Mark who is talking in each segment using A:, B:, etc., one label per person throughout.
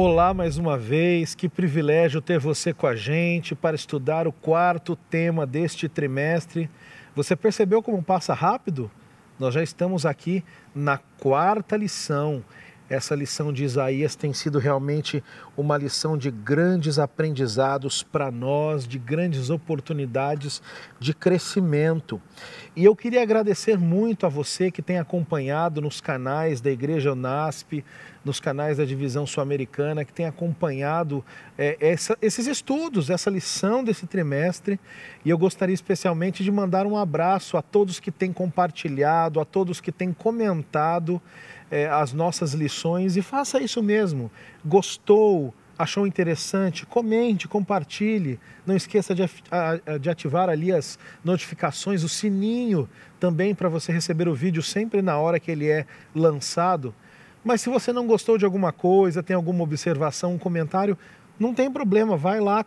A: Olá mais uma vez, que privilégio ter você com a gente para estudar o quarto tema deste trimestre. Você percebeu como passa rápido? Nós já estamos aqui na quarta lição. Essa lição de Isaías tem sido realmente uma lição de grandes aprendizados para nós, de grandes oportunidades de crescimento. E eu queria agradecer muito a você que tem acompanhado nos canais da Igreja Unasp, nos canais da Divisão Sul-Americana, que tem acompanhado esses estudos, essa lição desse trimestre. E eu gostaria especialmente de mandar um abraço a todos que têm compartilhado, a todos que têm comentado as nossas lições, e faça isso mesmo. Gostou, achou interessante, comente, compartilhe. Não esqueça de ativar ali as notificações, o sininho também, para você receber o vídeo sempre na hora que ele é lançado. Mas se você não gostou de alguma coisa, tem alguma observação, um comentário, não tem problema, vai lá,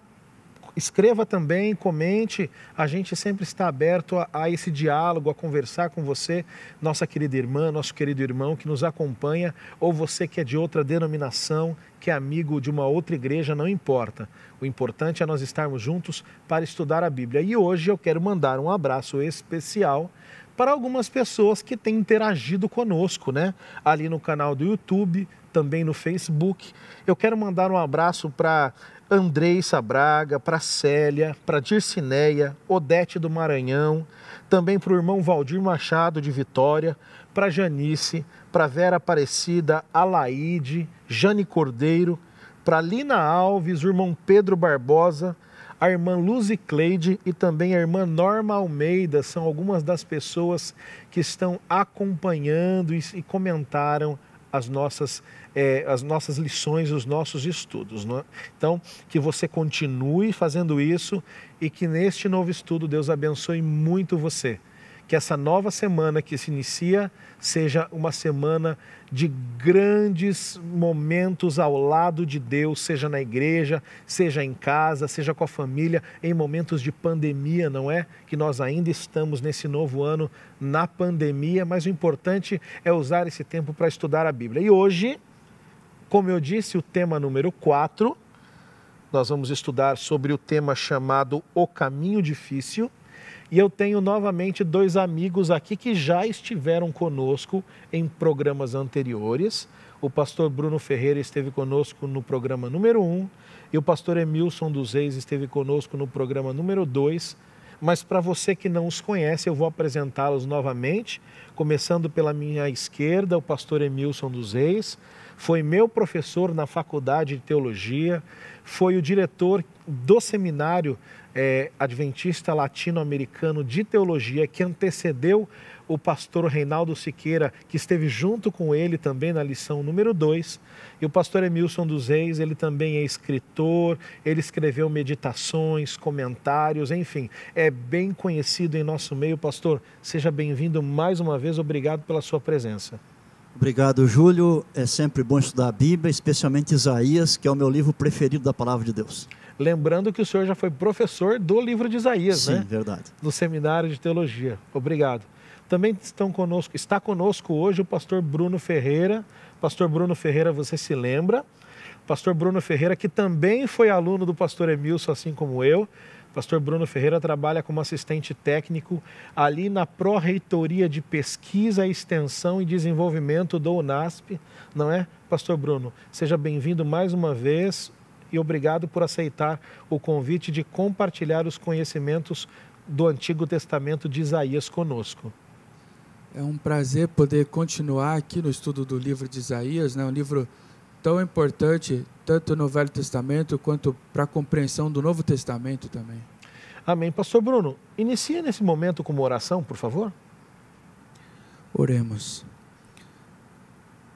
A: escreva também, comente. A gente sempre está aberto a esse diálogo, a conversar com você, nossa querida irmã, nosso querido irmão que nos acompanha, ou você que é de outra denominação, que é amigo de uma outra igreja, não importa. O importante é nós estarmos juntos para estudar a Bíblia. E hoje eu quero mandar um abraço especial para algumas pessoas que têm interagido conosco, né? Ali no canal do YouTube, também no Facebook. Eu quero mandar um abraço para Andreissa Braga, para Célia, para Dircineia, Odete do Maranhão, também para o irmão Valdir Machado de Vitória, para Janice, para Vera Aparecida, Alaide, Jane Cordeiro, para Lina Alves, o irmão Pedro Barbosa, a irmã Luzi Cleide e também a irmã Norma Almeida. São algumas das pessoas que estão acompanhando e comentaram as nossas lições, os nossos estudos, não é? Então, que você continue fazendo isso e que neste novo estudo Deus abençoe muito você. Que essa nova semana que se inicia seja uma semana de grandes momentos ao lado de Deus, seja na igreja, seja em casa, seja com a família, em momentos de pandemia, não é? Que nós ainda estamos nesse novo ano na pandemia, mas o importante é usar esse tempo para estudar a Bíblia. E hoje, como eu disse, o tema número 4, nós vamos estudar sobre o tema chamado O Caminho Difícil. E eu tenho novamente dois amigos aqui que já estiveram conosco em programas anteriores. O pastor Bruno Ferreira esteve conosco no programa número 1 e o pastor Emilson dos Reis esteve conosco no programa número 2. Mas para você que não os conhece, eu vou apresentá-los novamente, começando pela minha esquerda, o pastor Emilson dos Reis. Foi meu professor na faculdade de teologia, foi o diretor do seminário Adventista Latino-Americano de Teologia, que antecedeu o pastor Reinaldo Siqueira, que esteve junto com ele também na lição número 2. E o pastor Emilson dos Reis, ele também é escritor, ele escreveu meditações, comentários, enfim, é bem conhecido em nosso meio. Pastor, seja bem-vindo mais uma vez, obrigado pela sua presença.
B: Obrigado, Júlio. É sempre bom estudar a Bíblia, especialmente Isaías, que é o meu livro preferido da Palavra de Deus.
A: Lembrando que o senhor já foi professor do livro de Isaías, né?
B: Sim, verdade.
A: No seminário de teologia. Obrigado. Também está conosco hoje o pastor Bruno Ferreira. Pastor Bruno Ferreira, você se lembra? Pastor Bruno Ferreira, que também foi aluno do pastor Emilson, assim como eu. Pastor Bruno Ferreira trabalha como assistente técnico ali na Pró-Reitoria de Pesquisa, Extensão e Desenvolvimento do Unasp, não é? Pastor Bruno, seja bem-vindo mais uma vez e obrigado por aceitar o convite de compartilhar os conhecimentos do Antigo Testamento de Isaías conosco.
C: É um prazer poder continuar aqui no estudo do livro de Isaías, né? Um livro tão importante, tanto no Velho Testamento, quanto para a compreensão do Novo Testamento também.
A: Amém. Pastor Bruno, inicia nesse momento com uma oração, por favor.
C: Oremos.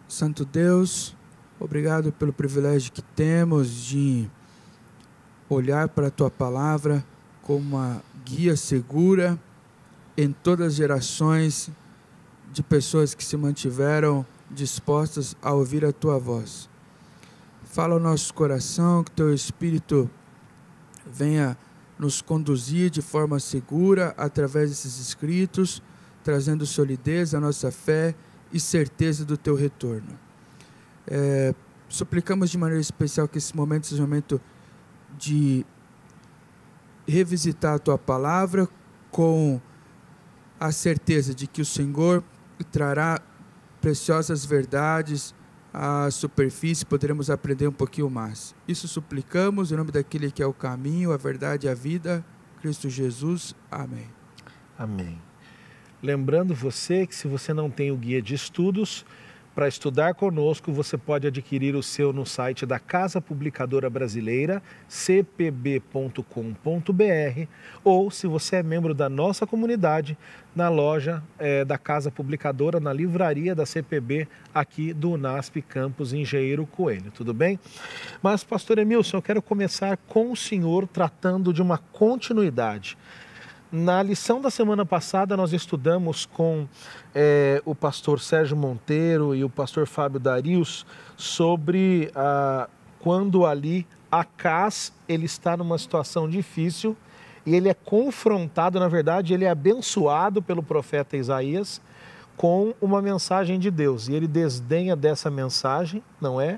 C: Santo Deus, obrigado pelo privilégio que temos de olhar para a Tua Palavra como uma guia segura em todas as gerações de pessoas que se mantiveram dispostas a ouvir a Tua voz. Fala ao nosso coração, que Teu Espírito venha nos conduzir de forma segura através desses escritos, trazendo solidez à nossa fé e certeza do Teu retorno. suplicamos de maneira especial que esse momento seja um momento de revisitar a Tua Palavra com a certeza de que o Senhor trará preciosas verdades à superfície, poderemos aprender um pouquinho mais. Isso suplicamos em nome daquele que é o caminho, a verdade e a vida, Cristo Jesus. Amém.
A: Amém. Lembrando você que se você não tem o guia de estudos, para estudar conosco, você pode adquirir o seu no site da Casa Publicadora Brasileira, cpb.com.br, ou, se você é membro da nossa comunidade, na loja da Casa Publicadora, na livraria da CPB, aqui do UNASP Campus Engenheiro Coelho, tudo bem? Mas, pastor Emilson, eu quero começar com o senhor tratando de uma continuidade. Na lição da semana passada, nós estudamos com o pastor Sérgio Monteiro e o pastor Fábio Darius sobre quando ali Acaz ele está numa situação difícil e ele é confrontado, na verdade, ele é abençoado pelo profeta Isaías com uma mensagem de Deus. E ele desdenha dessa mensagem, não é?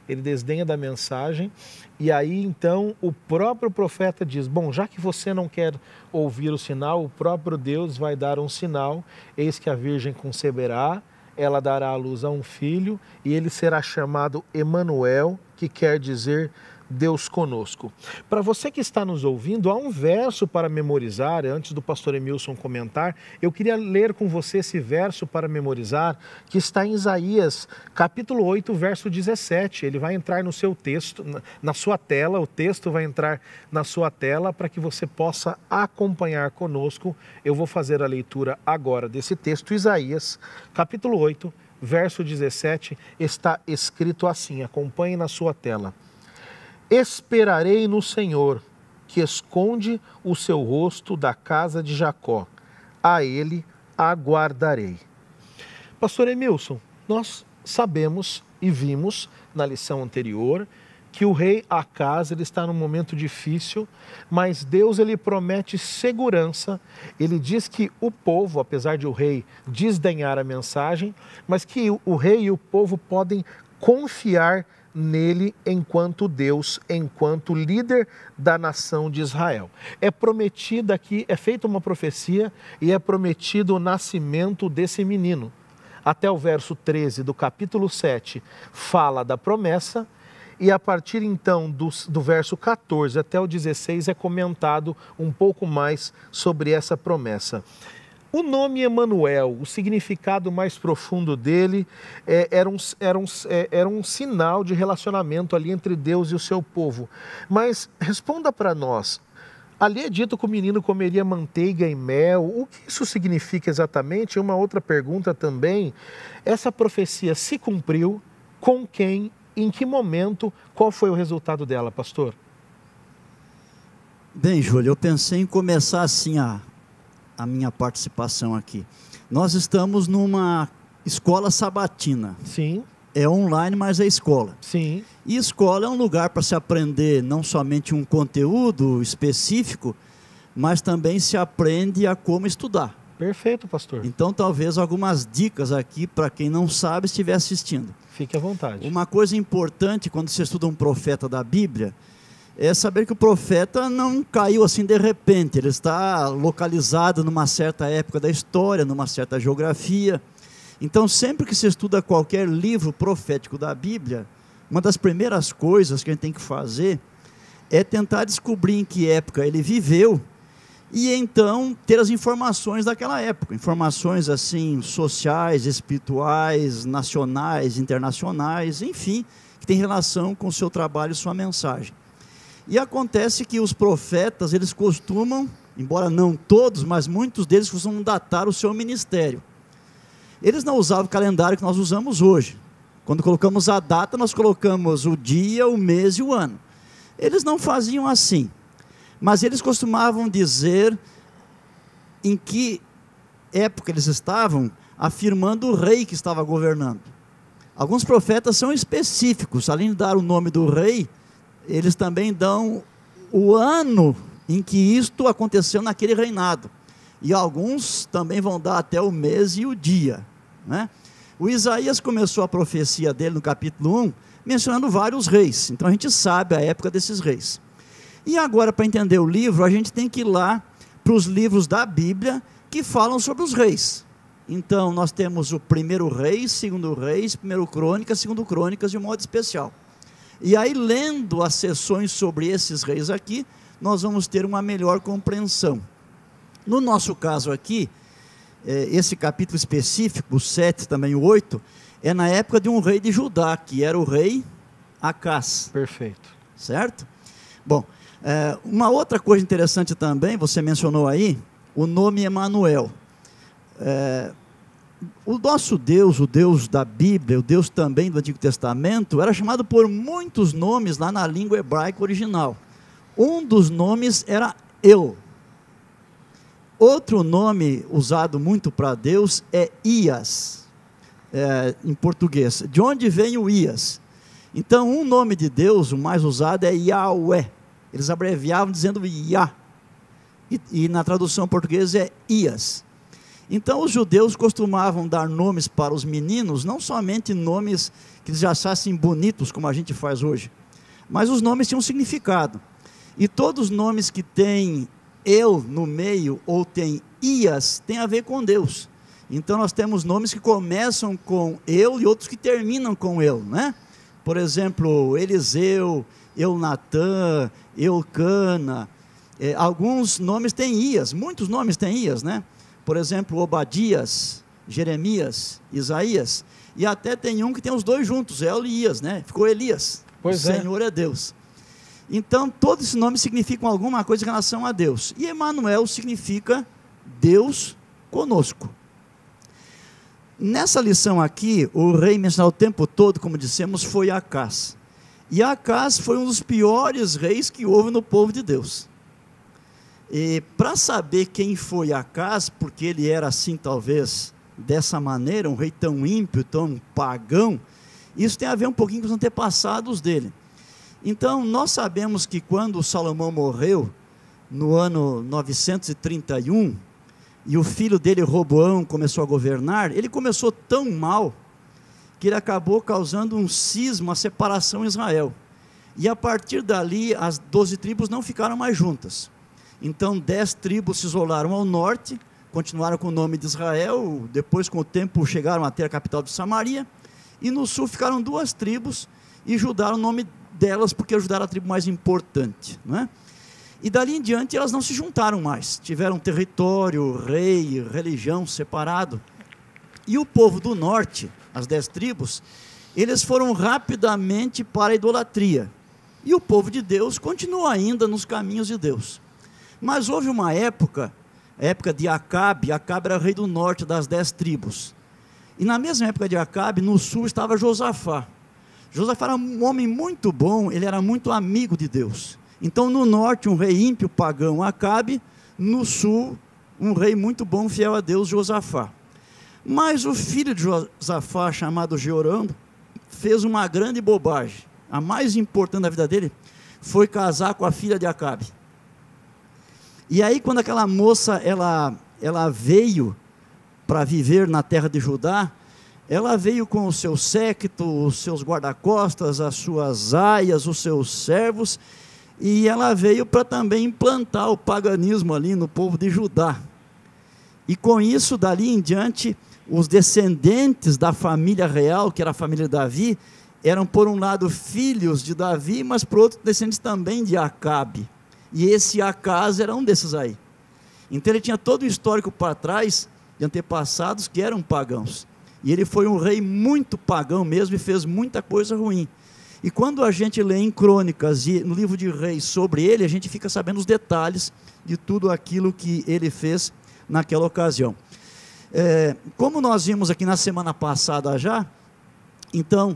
A: Ele desdenha da mensagem, e aí então o próprio profeta diz, bom, já que você não quer ouvir o sinal, o próprio Deus vai dar um sinal, eis que a virgem conceberá, ela dará à luz a um filho, e ele será chamado Emanuel, que quer dizer Deus conosco. Para você que está nos ouvindo, há um verso para memorizar, antes do pastor Emilson comentar, eu queria ler com você esse verso para memorizar, que está em Isaías, capítulo 8, verso 17, ele vai entrar no seu texto, na sua tela, o texto vai entrar na sua tela para que você possa acompanhar conosco. Eu vou fazer a leitura agora desse texto, Isaías, capítulo 8, verso 17, está escrito assim, acompanhe na sua tela. Esperarei no Senhor, que esconde o seu rosto da casa de Jacó. A ele aguardarei. Pastor Emilson, nós sabemos e vimos na lição anterior que o rei Acaz ele está num momento difícil, mas Deus ele promete segurança. Ele diz que o povo, apesar de o rei desdenhar a mensagem, mas que o rei e o povo podem confiar nele enquanto Deus, enquanto líder da nação de Israel. É prometida aqui, é feita uma profecia e é prometido o nascimento desse menino. Até o verso 13 do capítulo 7 fala da promessa e a partir então do verso 14 até o 16 é comentado um pouco mais sobre essa promessa. O nome Emanuel, o significado mais profundo dele era um sinal de relacionamento ali entre Deus e o seu povo. Mas responda para nós, ali é dito que o menino comeria manteiga e mel, o que isso significa exatamente? Uma outra pergunta também, essa profecia se cumpriu, com quem, em que momento, qual foi o resultado dela, pastor?
B: Bem, Júlio, eu pensei em começar assim a minha participação aqui. Nós estamos numa escola sabatina.
A: Sim.
B: É online, mas é escola.
A: Sim.
B: E escola é um lugar para se aprender não somente um conteúdo específico, mas também se aprende a como estudar.
A: Perfeito, pastor.
B: Então, talvez algumas dicas aqui para quem não sabe estiver assistindo.
A: Fique à vontade.
B: Uma coisa importante quando você estuda um profeta da Bíblia é saber que o profeta não caiu assim de repente, ele está localizado numa certa época da história, numa certa geografia. Então, sempre que se estuda qualquer livro profético da Bíblia, uma das primeiras coisas que a gente tem que fazer é tentar descobrir em que época ele viveu e então ter as informações daquela época, informações assim sociais, espirituais, nacionais, internacionais, enfim, que tem relação com o seu trabalho e sua mensagem. E acontece que os profetas, eles costumam, embora não todos, mas muitos deles costumam datar o seu ministério. Eles não usavam o calendário que nós usamos hoje. Quando colocamos a data, nós colocamos o dia, o mês e o ano. Eles não faziam assim, mas eles costumavam dizer em que época eles estavam, afirmando o rei que estava governando. Alguns profetas são específicos, além de dar o nome do rei, eles também dão o ano em que isto aconteceu naquele reinado. E alguns também vão dar até o mês e o dia, né? O Isaías começou a profecia dele no capítulo 1, mencionando vários reis. Então a gente sabe a época desses reis. E agora, para entender o livro, a gente tem que ir lá para os livros da Bíblia que falam sobre os reis. Então nós temos o primeiro Reis, segundo Reis, primeiro Crônicas, segundo Crônicas, de um modo especial. E aí, lendo as sessões sobre esses reis aqui, nós vamos ter uma melhor compreensão. No nosso caso aqui, esse capítulo específico, o 7, também o 8, é na época de um rei de Judá, que era o rei Acás.
A: Perfeito.
B: Certo? Bom, uma outra coisa interessante também, você mencionou aí, o nome Emanuel. O nosso Deus, o Deus da Bíblia, o Deus também do Antigo Testamento, era chamado por muitos nomes lá na língua hebraica original. Um dos nomes era El. Outro nome usado muito para Deus é Ias, em português. De onde vem o Ias? Então, um nome de Deus, o mais usado, é Yahweh. Eles abreviavam dizendo Yah. E na tradução portuguesa é Ias. Então, os judeus costumavam dar nomes para os meninos, não somente nomes que eles já achassem bonitos, como a gente faz hoje, mas os nomes tinham um significado. E todos os nomes que têm Eu no meio, ou tem Ias, tem a ver com Deus. Então nós temos nomes que começam com Eu e outros que terminam com Eu, né? Por exemplo, Eliseu, Eunatã, Eucana. Alguns nomes têm Ias, muitos nomes têm Ias, né? Por exemplo, Obadias, Jeremias, Isaías. E até tem um que tem os dois juntos, El e Ias, né? Ficou Elias. O Senhor é Deus. Então, todos esses nomes significam alguma coisa em relação a Deus. E Emanuel significa Deus conosco. Nessa lição aqui, o rei mencionado o tempo todo, como dissemos, foi Acás. E Acás foi um dos piores reis que houve no povo de Deus. E para saber quem foi Acás, porque ele era assim talvez, dessa maneira, um rei tão ímpio, tão pagão, isso tem a ver um pouquinho com os antepassados dele. Então, nós sabemos que quando Salomão morreu, no ano 931, e o filho dele, Roboão, começou a governar, ele começou tão mal, que ele acabou causando um cisma, uma separação em Israel. E a partir dali, as 12 tribos não ficaram mais juntas. Então, 10 tribos se isolaram ao norte, continuaram com o nome de Israel, depois com o tempo chegaram até a capital de Samaria, e no sul ficaram 2 tribos, e Judá o nome delas, porque Judá era a tribo mais importante, não é? E dali em diante elas não se juntaram mais, tiveram território, rei, religião separado. E o povo do norte, as 10 tribos, eles foram rapidamente para a idolatria. E o povo de Deus continua ainda nos caminhos de Deus. Mas houve uma época, a época de Acabe. Acabe era rei do norte das 10 tribos. E na mesma época de Acabe, no sul estava Josafá. Josafá era um homem muito bom, ele era muito amigo de Deus. Então no norte um rei ímpio, pagão, Acabe, no sul um rei muito bom, fiel a Deus, Josafá. Mas o filho de Josafá, chamado Jeorão, fez uma grande bobagem. A mais importante da vida dele foi casar com a filha de Acabe. E aí quando aquela moça ela veio para viver na terra de Judá, ela veio com o seu séquito, os seus guarda-costas, as suas aias, os seus servos, e ela veio para também implantar o paganismo ali no povo de Judá. E com isso, dali em diante, os descendentes da família real, que era a família de Davi, eram por um lado filhos de Davi, mas por outro descendentes também de Acabe. E esse Acás era um desses aí. Então ele tinha todo o histórico para trás, de antepassados que eram pagãos. E ele foi um rei muito pagão mesmo e fez muita coisa ruim. E quando a gente lê em Crônicas e no livro de Reis sobre ele, a gente fica sabendo os detalhes de tudo aquilo que ele fez naquela ocasião. Como nós vimos aqui na semana passada já, então,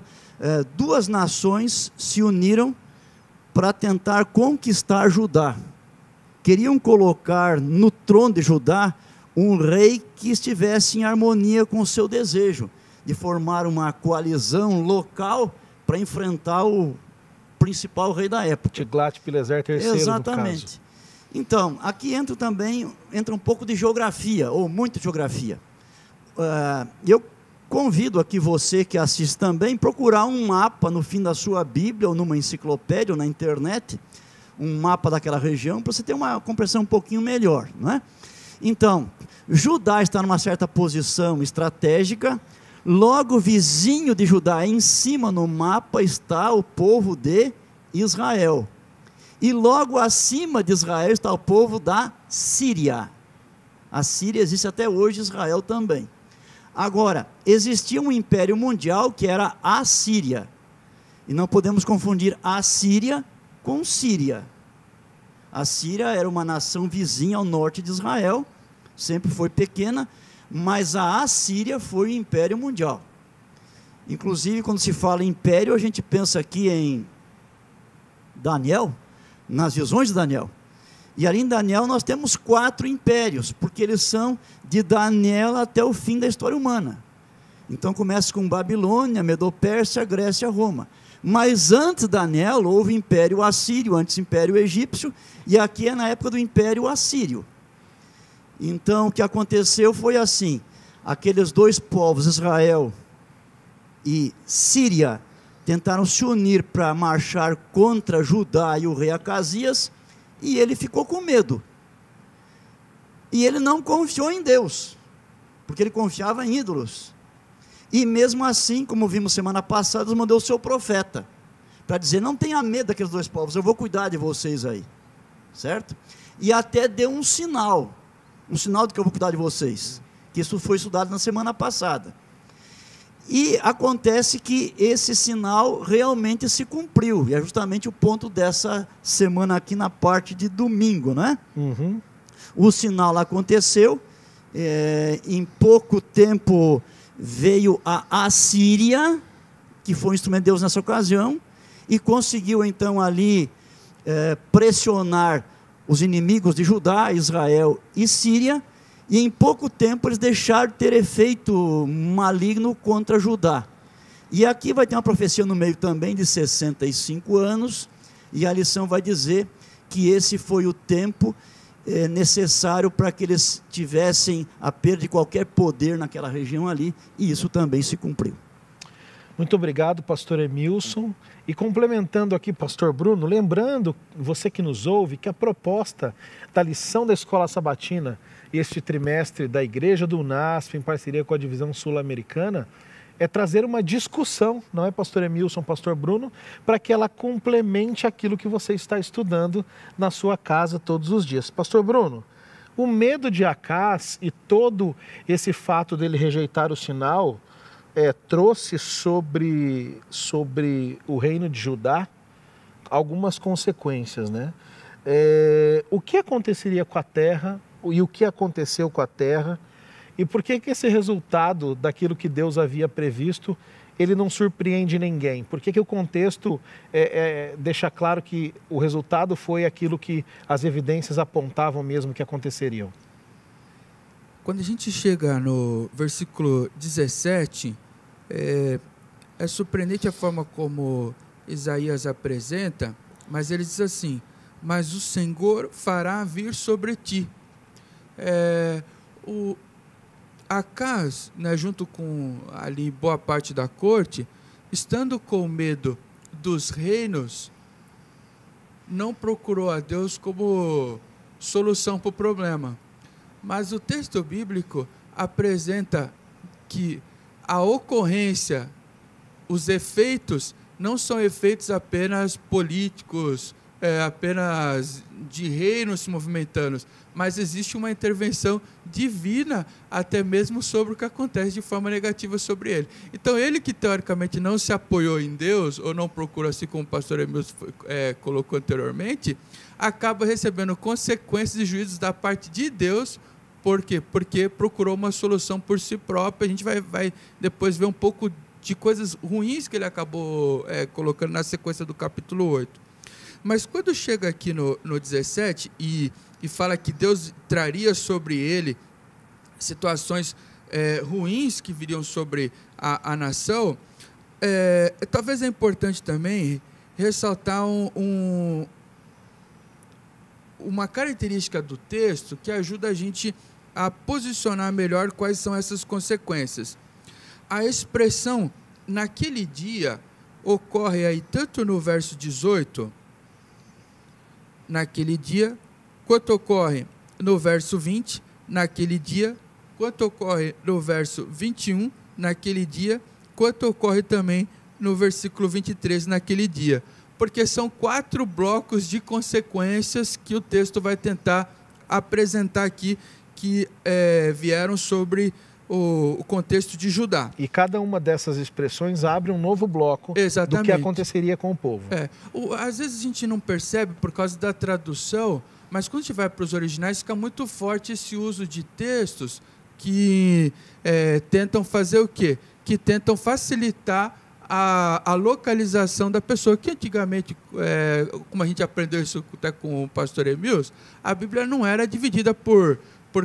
B: 2 nações se uniram para tentar conquistar Judá. Queriam colocar no trono de Judá um rei que estivesse em harmonia com o seu desejo, de formar uma coalizão local para enfrentar o principal rei da época.
A: Tiglat-Pileser III,
B: exatamente. No caso. Então, aqui entra um pouco de geografia, ou muita geografia. Eu convido aqui você que assiste também, procurar um mapa no fim da sua Bíblia, ou numa enciclopédia, ou na internet, um mapa daquela região, para você ter uma compreensão um pouquinho melhor, não é? Então, Judá está numa certa posição estratégica, logo vizinho de Judá, em cima no mapa, está o povo de Israel. E logo acima de Israel está o povo da Síria. A Síria existe até hoje, Israel também. Agora, existia um império mundial que era a Síria. E não podemos confundir a Síria com Síria. A Síria era uma nação vizinha ao norte de Israel, sempre foi pequena, mas a Assíria foi o império mundial. Inclusive, quando se fala em império, a gente pensa aqui em Daniel, nas visões de Daniel. E ali em Daniel nós temos 4 impérios, porque eles são de Daniel até o fim da história humana. Então começa com Babilônia, Medo-Pérsia, Grécia, Roma. Mas antes de Daniel houve império assírio, antes império egípcio, e aqui é na época do império assírio. Então o que aconteceu foi assim, aqueles 2 povos, Israel e Síria, tentaram se unir para marchar contra Judá e o rei Acasias, e ele ficou com medo. E ele não confiou em Deus, porque ele confiava em ídolos. E mesmo assim, como vimos semana passada, Deus mandou o seu profeta, para dizer, não tenha medo daqueles 2 povos, eu vou cuidar de vocês aí, certo? E até deu um sinal de que eu vou cuidar de vocês, que isso foi estudado na semana passada. E acontece que esse sinal realmente se cumpriu, e é justamente o ponto dessa semana aqui na parte de domingo, não é?
A: Uhum.
B: O sinal aconteceu, em pouco tempo veio a Assíria, que foi um instrumento de Deus nessa ocasião, e conseguiu então ali pressionar os inimigos de Judá, Israel e Síria, e em pouco tempo eles deixaram de ter efeito maligno contra Judá. E aqui vai ter uma profecia no meio também de 65 anos, e a lição vai dizer que esse foi o tempo necessário para que eles tivessem a perda de qualquer poder naquela região ali, e isso também se cumpriu.
A: Muito obrigado, pastor Emilson. E complementando aqui, pastor Bruno, lembrando, você que nos ouve, que a proposta da lição da Escola Sabatina, este trimestre da Igreja do UNASP, em parceria com a Divisão Sul-Americana, é trazer uma discussão, não é, pastor Emilson, pastor Bruno, para que ela complemente aquilo que você está estudando na sua casa todos os dias. Pastor Bruno, o medo de Acaz e todo esse fato dele rejeitar o sinal trouxe sobre o reino de Judá algumas consequências, né? O que aconteceria com a terra e o que aconteceu com a terra, e por que esse resultado daquilo que Deus havia previsto, ele não surpreende ninguém? Por que o contexto deixa claro que o resultado foi aquilo que as evidências apontavam mesmo que aconteceriam?
C: Quando a gente chega no versículo 17, é surpreendente a forma como Isaías apresenta, mas ele diz assim, mas o Senhor fará vir sobre ti. O Acaz, né, junto com ali boa parte da corte, estando com medo dos reinos, não procurou a Deus como solução para o problema. Mas o texto bíblico apresenta que a ocorrência, os efeitos, não são efeitos apenas políticos, apenas de reinos se movimentando, mas existe uma intervenção divina até mesmo sobre o que acontece de forma negativa sobre ele. Então ele que teoricamente não se apoiou em Deus, ou não procura, assim como o pastor Emilson colocou anteriormente, acaba recebendo consequências e juízos da parte de Deus. Por quê? Porque procurou uma solução por si próprio. A gente vai depois ver um pouco de coisas ruins que ele acabou colocando na sequência do capítulo 8. Mas quando chega aqui no 17 e fala que Deus traria sobre ele situações ruins que viriam sobre a nação, talvez é importante também ressaltar uma característica do texto que ajuda a gente a posicionar melhor quais são essas consequências. a expressão naquele dia ocorre aí tanto no verso 18, naquele dia, quanto ocorre no verso 20, naquele dia, quanto ocorre no verso 21, naquele dia, quanto ocorre também no versículo 23, naquele dia. Porque são 4 blocos de consequências que o texto vai tentar apresentar aqui, que vieram sobre o contexto de Judá.
A: E cada uma dessas expressões abre um novo bloco do que aconteceria com o povo.
C: Às vezes a gente não percebe por causa da tradução, mas quando a gente vai para os originais fica muito forte esse uso de textos que tentam fazer o quê? Que tentam facilitar a localização da pessoa, que antigamente, como a gente aprendeu isso até com o pastor Emils, a Bíblia não era dividida por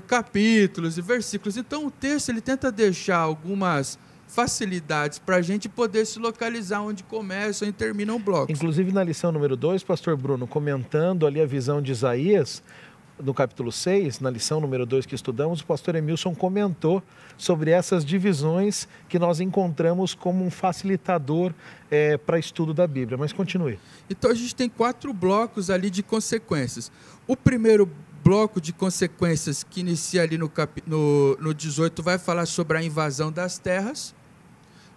C: capítulos e versículos. Então o texto ele tenta deixar algumas facilidades para a gente poder se localizar onde começam e terminam blocos.
A: Inclusive na lição número 2, pastor Bruno, comentando ali a visão de Isaías, no capítulo 6, na lição número 2 que estudamos, o pastor Emilson comentou sobre essas divisões que nós encontramos como um facilitador para estudo da Bíblia. Mas continue.
C: Então a gente tem 4 blocos ali de consequências. O primeiro bloco de consequências que inicia ali no 18 vai falar sobre a invasão das terras,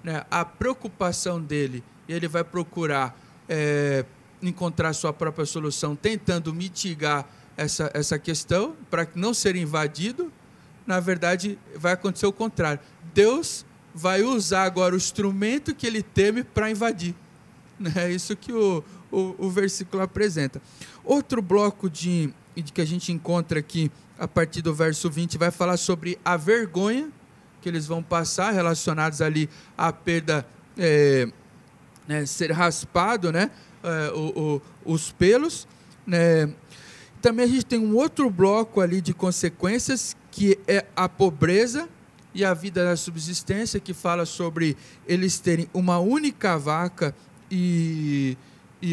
C: né? A preocupação dele, e ele vai procurar encontrar sua própria solução, tentando mitigar essa questão para não ser invadido. Na verdade, vai acontecer o contrário. Deus vai usar agora o instrumento que ele teme para invadir. É isso que o versículo apresenta. Outro bloco que a gente encontra aqui, a partir do verso 20, vai falar sobre a vergonha que eles vão passar, relacionados ali à perda, ser raspado, né, os pelos, né. Também a gente tem um outro bloco ali de consequências, que é a pobreza e a vida da subsistência, que fala sobre eles terem uma única vaca e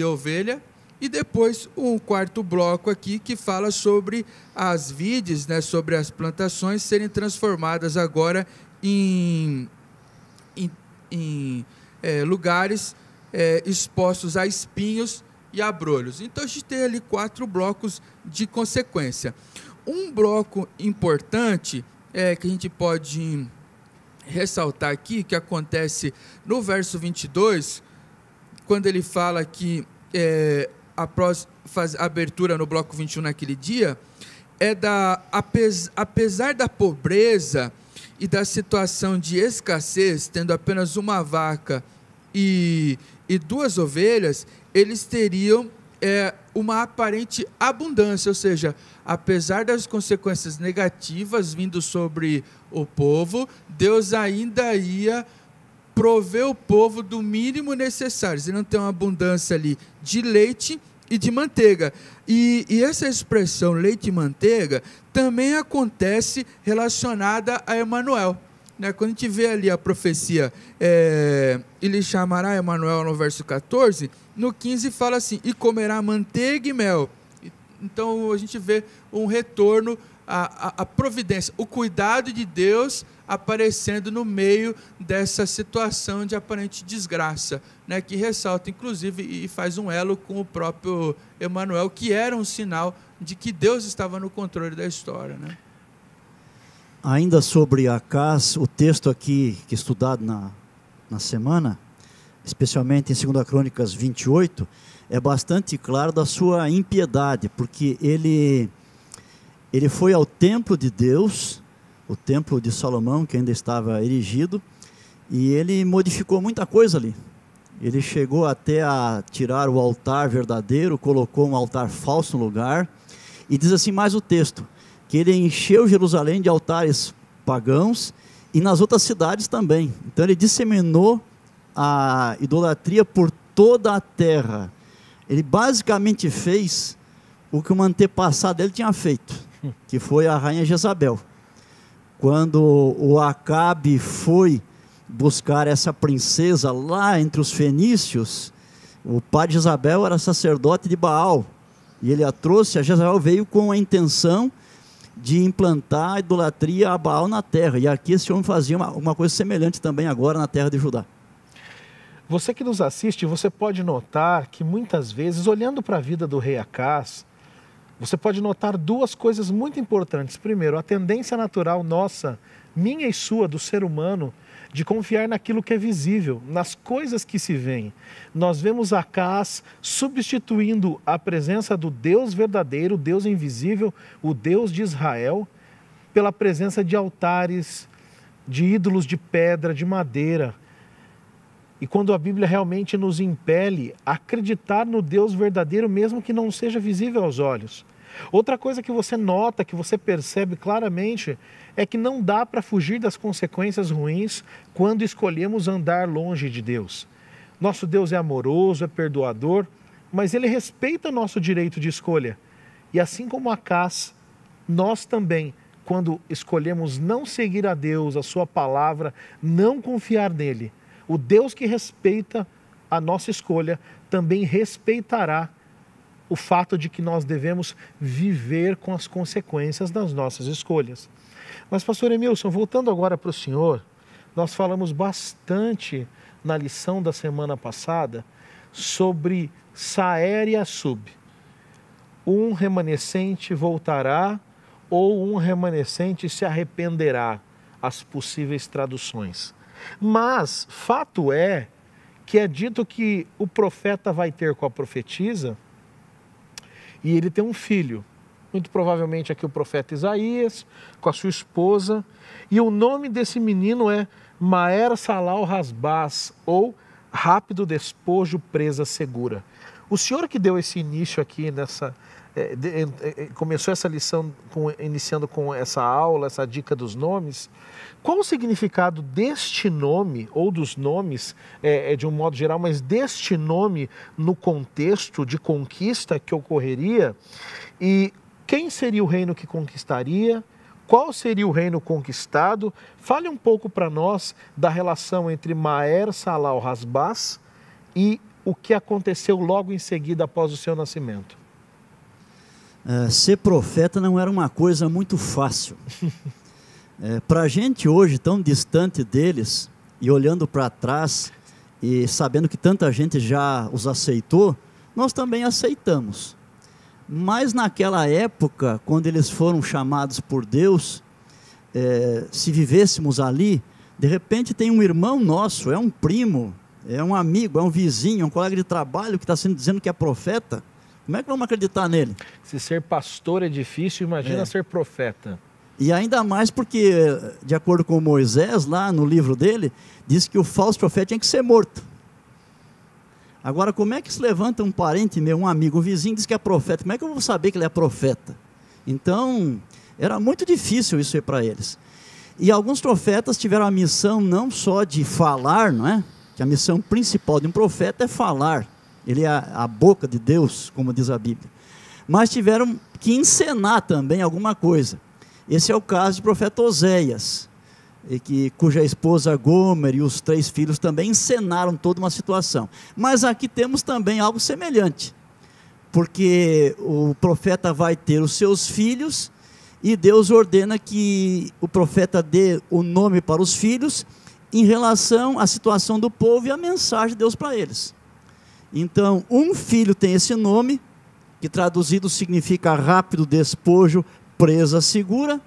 C: ovelha. E depois um quarto bloco aqui que fala sobre as vides, né, sobre as plantações serem transformadas agora em lugares expostos a espinhos e abrolhos. Então a gente tem ali 4 blocos de consequência. Um bloco importante que a gente pode ressaltar aqui, que acontece no verso 22, quando ele fala que após fazer a abertura no bloco 21 naquele dia, apesar da pobreza e da situação de escassez, tendo apenas uma vaca e 2 ovelhas, eles teriam uma aparente abundância, ou seja, apesar das consequências negativas vindo sobre o povo, Deus ainda ia prover o povo do mínimo necessário. Eles não tem uma abundância ali de leite e de manteiga. E essa expressão leite e manteiga também acontece relacionada a Emanuel. Né? Quando a gente vê ali a profecia, ele chamará Emanuel no verso 14, no 15 fala assim, e comerá manteiga e mel. Então a gente vê um retorno à providência, o cuidado de Deus aparecendo no meio dessa situação de aparente desgraça, né? Que ressalta inclusive e faz um elo com o próprio Emanuel, que era um sinal de que Deus estava no controle da história, né?
B: Ainda sobre Acás, o texto aqui que é estudado na semana, especialmente em 2 Crônicas 28, é bastante claro da sua impiedade, porque ele foi ao templo de Deus, o templo de Salomão, que ainda estava erigido, e ele modificou muita coisa ali. Ele chegou até a tirar o altar verdadeiro, colocou um altar falso no lugar, e diz assim mais o texto, que ele encheu Jerusalém de altares pagãos e nas outras cidades também. Então ele disseminou a idolatria por toda a terra. Ele basicamente fez o que o antepassado dele tinha feito, que foi a rainha Jezabel. Quando o Acabe foi buscar essa princesa lá entre os fenícios, o pai de Jezabel era sacerdote de Baal, e ele a trouxe. A Jezabel veio com a intenção de implantar a idolatria a Baal na terra. E aqui esse homem fazia uma coisa semelhante também agora na terra de Judá.
A: Você que nos assiste, você pode notar que muitas vezes, olhando para a vida do rei Acaz, você pode notar duas coisas muito importantes. Primeiro, a tendência natural nossa, minha e sua, do ser humano, de confiar naquilo que é visível, nas coisas que se veem. Nós vemos Acaz substituindo a presença do Deus verdadeiro, o Deus invisível, o Deus de Israel, pela presença de altares, de ídolos de pedra, de madeira. E quando a Bíblia realmente nos impele a acreditar no Deus verdadeiro, mesmo que não seja visível aos olhos. Outra coisa que você nota, que você percebe claramente, é que não dá para fugir das consequências ruins quando escolhemos andar longe de Deus. Nosso Deus é amoroso, é perdoador, mas Ele respeita o nosso direito de escolha. E assim como Acaz, nós também, quando escolhemos não seguir a Deus, a sua palavra, não confiar nele, o Deus que respeita a nossa escolha também respeitará o fato de que nós devemos viver com as consequências das nossas escolhas. Mas, pastor Emilson, voltando agora para o senhor, nós falamos bastante na lição da semana passada sobre Saer e Assub. Um remanescente voltará ou um remanescente se arrependerá, as possíveis traduções. Mas, fato é que é dito que o profeta vai ter com a profetisa e ele tem um filho, muito provavelmente aqui o profeta Isaías, com a sua esposa, e o nome desse menino é Maher-Salal-Hasbaz, ou Rápido Despojo, Presa Segura. O senhor que deu esse início aqui, começou essa lição iniciando com essa aula, essa dica dos nomes, qual o significado deste nome, ou dos nomes, de um modo geral, mas deste nome no contexto de conquista que ocorreria? E quem seria o reino que conquistaria? Qual seria o reino conquistado? Fale um pouco para nós da relação entre Maher-Salal-Hasbaz e o que aconteceu logo em seguida após o seu nascimento.
B: Ser profeta não era uma coisa muito fácil. Para a gente hoje, tão distante deles, e olhando para trás, e sabendo que tanta gente já os aceitou, nós também aceitamos. Mas naquela época, quando eles foram chamados por Deus, se vivêssemos ali, de repente tem um irmão nosso, é um primo, é um amigo, é um vizinho, é um colega de trabalho que está dizendo que é profeta. Como é que vamos acreditar nele?
A: Se ser pastor é difícil, imagina ser profeta.
B: E ainda mais porque, de acordo com Moisés, lá no livro dele, diz que o falso profeta tinha que ser morto. Agora, como é que se levanta um parente meu, um amigo, um vizinho, diz que é profeta? Como é que eu vou saber que ele é profeta? Então, era muito difícil isso aí para eles. E alguns profetas tiveram a missão não só de falar, não é? Que a missão principal de um profeta é falar. Ele é a boca de Deus, como diz a Bíblia. Mas tiveram que encenar também alguma coisa. Esse é o caso do profeta Oséias, cuja esposa Gomer e os 3 filhos também encenaram toda uma situação. Mas aqui temos também algo semelhante, porque o profeta vai ter os seus filhos e Deus ordena que o profeta dê o nome para os filhos em relação à situação do povo e a mensagem de Deus para eles. Então, um filho tem esse nome, que traduzido significa rápido despojo, presa segura,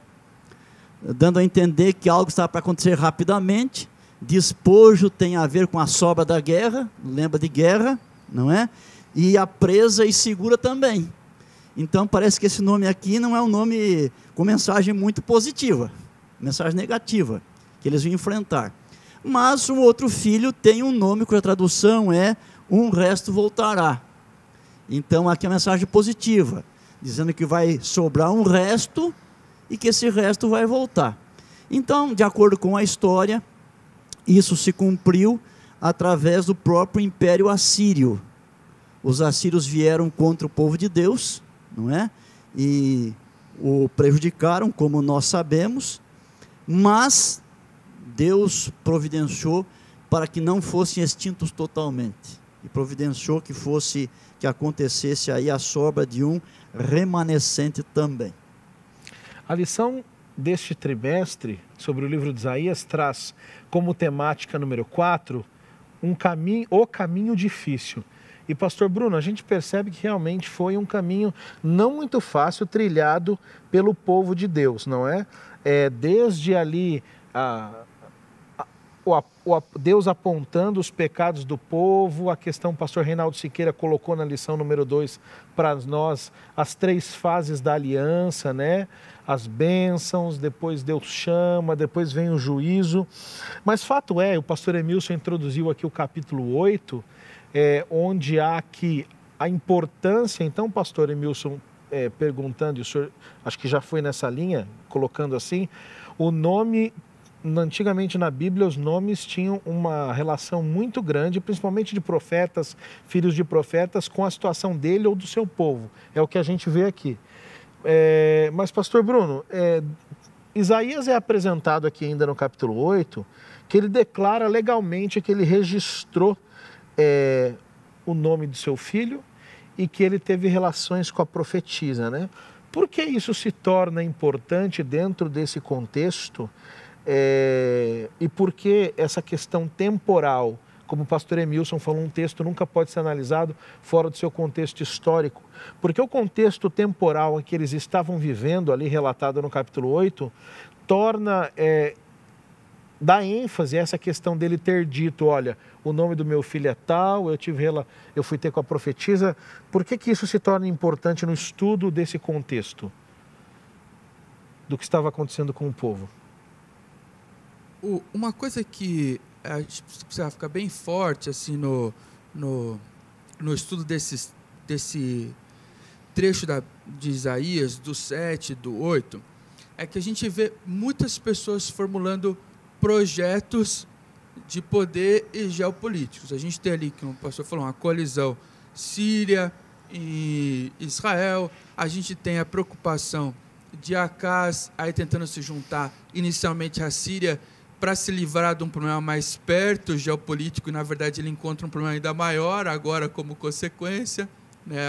B: dando a entender que algo está para acontecer rapidamente. Despojo tem a ver com a sobra da guerra, lembra de guerra, não é? E a presa e segura também. Então parece que esse nome aqui não é um nome com mensagem muito positiva, mensagem negativa, que eles vão enfrentar. Mas o outro filho tem um nome cuja tradução é um resto voltará. Então aqui é a mensagem positiva, dizendo que vai sobrar um resto e que esse resto vai voltar. Então, de acordo com a história, isso se cumpriu através do próprio Império Assírio. Os assírios vieram contra o povo de Deus, não é? E o prejudicaram, como nós sabemos, mas Deus providenciou para que não fossem extintos totalmente. E providenciou que acontecesse aí a sobra de um remanescente também.
A: A lição deste trimestre sobre o livro de Isaías traz como temática número 4 o caminho difícil. E pastor Bruno, a gente percebe que realmente foi um caminho não muito fácil trilhado pelo povo de Deus, não é? Desde ali Deus apontando os pecados do povo, a questão o pastor Reinaldo Siqueira colocou na lição número 2 para nós, as 3 fases da aliança, né? As bênçãos, depois Deus chama, depois vem o juízo. Mas fato é, o pastor Emilson introduziu aqui o capítulo 8, onde há aqui a importância, então pastor Emilson perguntando, e o senhor acho que já foi nessa linha, colocando assim, o nome... Antigamente na Bíblia os nomes tinham uma relação muito grande, principalmente de profetas, filhos de profetas, com a situação dele ou do seu povo. É o que a gente vê aqui. Mas pastor Bruno, Isaías é apresentado aqui ainda no capítulo 8, que ele declara legalmente que ele registrou o nome do seu filho e que ele teve relações com a profetisa, né? Por que isso se torna importante dentro desse contexto? E por que essa questão temporal, como o pastor Emilson falou, um texto nunca pode ser analisado fora do seu contexto histórico? Porque o contexto temporal em que eles estavam vivendo, ali relatado no capítulo 8, dá ênfase a essa questão dele ter dito, olha, o nome do meu filho é tal, eu fui ter com a profetisa. Por que isso se torna importante no estudo desse contexto, do que estava acontecendo com o povo?
C: Uma coisa que a gente precisa ficar bem forte assim, no estudo desse trecho de Isaías, do 7, do 8, é que a gente vê muitas pessoas formulando projetos de poder e geopolíticos. A gente tem ali, como o pastor falou, uma coalizão Síria e Israel. A gente tem a preocupação de Acaz aí tentando se juntar inicialmente à Síria para se livrar de um problema mais perto, geopolítico, e na verdade ele encontra um problema ainda maior agora como consequência, né?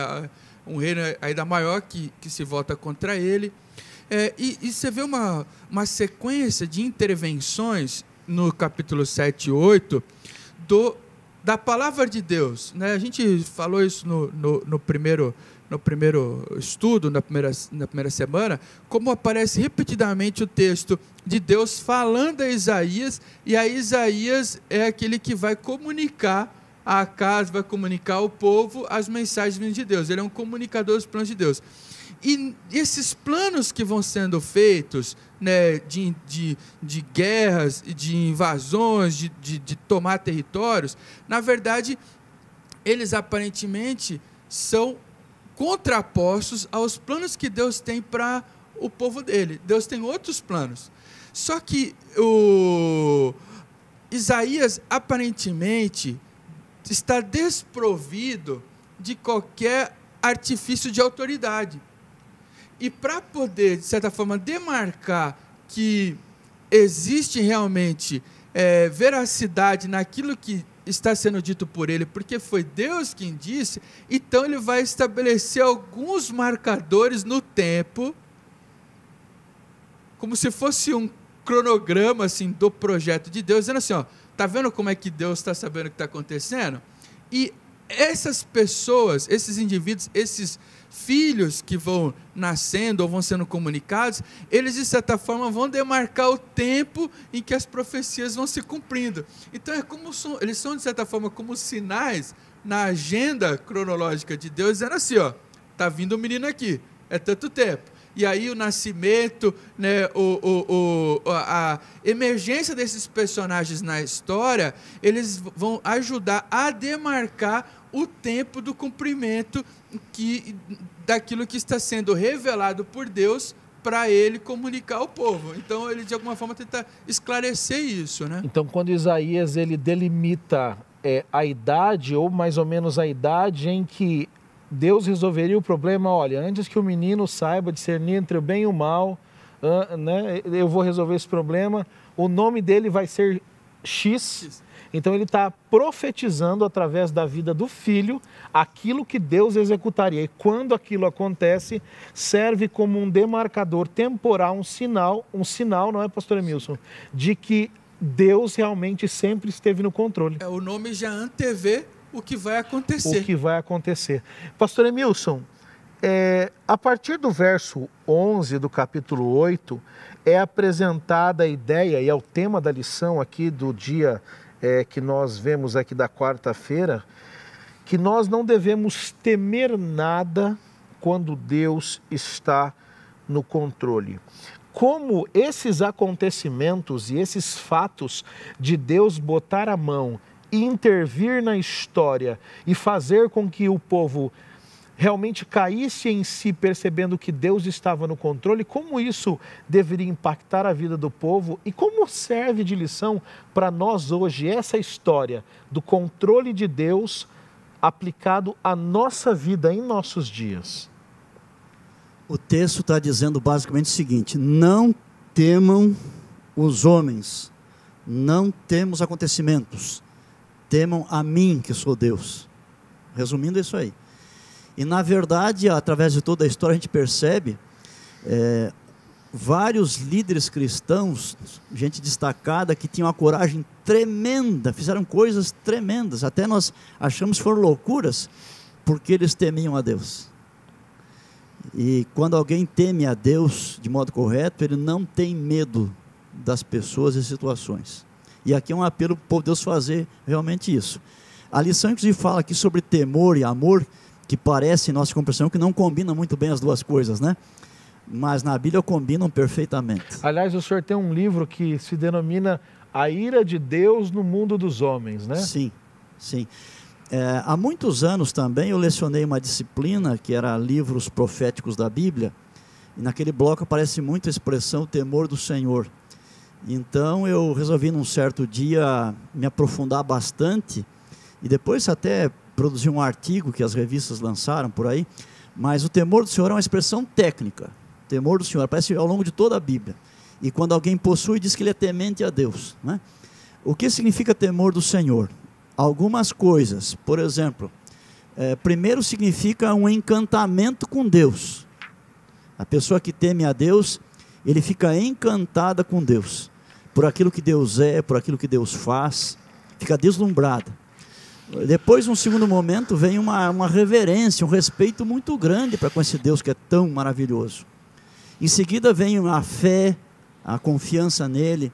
C: Um reino ainda maior que se volta contra ele. E você vê uma sequência de intervenções no capítulo 7 e 8 da palavra de Deus, né? A gente falou isso no primeiro estudo, na primeira semana, como aparece repetidamente o texto de Deus falando a Isaías, e a Isaías é aquele que vai comunicar a Acaz, vai comunicar ao povo as mensagens de Deus. Ele é um comunicador dos planos de Deus. E esses planos que vão sendo feitos, né, de guerras, de invasões, de tomar territórios, na verdade, eles aparentemente são contrapostos aos planos que Deus tem para o povo dele. Deus tem outros planos. Só que Isaías, aparentemente, está desprovido de qualquer artifício de autoridade. E para poder, de certa forma, demarcar que existe realmente veracidade naquilo que está sendo dito por ele, porque foi Deus quem disse, então ele vai estabelecer alguns marcadores no tempo, como se fosse um cronograma assim, do projeto de Deus, dizendo assim, ó, tá vendo como é que Deus está sabendo o que está acontecendo? E essas pessoas, esses indivíduos, esses filhos que vão nascendo ou vão sendo comunicados, eles de certa forma vão demarcar o tempo em que as profecias vão se cumprindo. Então eles são de certa forma como sinais na agenda cronológica de Deus, dizendo assim, ó, tá vindo um menino aqui, é tanto tempo. E aí o nascimento, né, a emergência desses personagens na história, eles vão ajudar a demarcar o tempo do cumprimento daquilo que está sendo revelado por Deus para ele comunicar ao povo. Então ele de alguma forma tenta esclarecer isso, né?
A: Então quando Isaías ele delimita a idade, ou mais ou menos a idade em que Deus resolveria o problema, olha, antes que o menino saiba discernir entre o bem e o mal, né, eu vou resolver esse problema, o nome dele vai ser X. Então ele está profetizando através da vida do filho aquilo que Deus executaria. E quando aquilo acontece, serve como um demarcador temporal, um sinal, não é, pastor Emilson, de que Deus realmente sempre esteve no controle.
C: O nome já antevê o que vai acontecer.
A: O que vai acontecer. Pastor Emilson, a partir do verso 11 do capítulo 8, é apresentada a ideia, e é o tema da lição aqui do dia que nós vemos aqui da quarta-feira, que nós não devemos temer nada quando Deus está no controle. Como esses acontecimentos e esses fatos de Deus botar a mão e intervir na história e fazer com que o povo realmente caísse em si, percebendo que Deus estava no controle, como isso deveria impactar a vida do povo e como serve de lição para nós hoje essa história do controle de Deus aplicado à nossa vida em nossos dias?
B: O texto está dizendo basicamente o seguinte: não temam os homens, não temam os acontecimentos, temam a mim que sou Deus. Resumindo, é isso aí. E na verdade, através de toda a história, a gente percebe vários líderes cristãos, gente destacada, que tinham uma coragem tremenda, fizeram coisas tremendas, até nós achamos que foram loucuras, porque eles temiam a Deus. E quando alguém teme a Deus de modo correto, ele não tem medo das pessoas e situações. E aqui é um apelo para o povo de Deus fazer realmente isso. A lição inclusive fala aqui sobre temor e amor, que parece, em nossa compreensão, que não combinam muito bem as duas coisas, né? Mas na Bíblia combinam perfeitamente.
A: Aliás, o senhor tem um livro que se denomina A Ira de Deus no Mundo dos Homens, né?
B: Sim, sim. Há muitos anos também eu lecionei uma disciplina que era livros proféticos da Bíblia, e naquele bloco aparece muito a expressão temor do Senhor. Então eu resolvi num certo dia me aprofundar bastante, e depois até produzi um artigo que as revistas lançaram por aí, mas o temor do Senhor é uma expressão técnica. O temor do Senhor aparece ao longo de toda a Bíblia, e quando alguém possui, diz que ele é temente a Deus, né? O que significa temor do Senhor? Algumas coisas, por exemplo, primeiro significa um encantamento com Deus. A pessoa que teme a Deus, ele fica encantada com Deus, por aquilo que Deus é, por aquilo que Deus faz, fica deslumbrada. Depois, num segundo momento, vem uma reverência, um respeito muito grande para com esse Deus que é tão maravilhoso. Em seguida vem a fé, a confiança nele,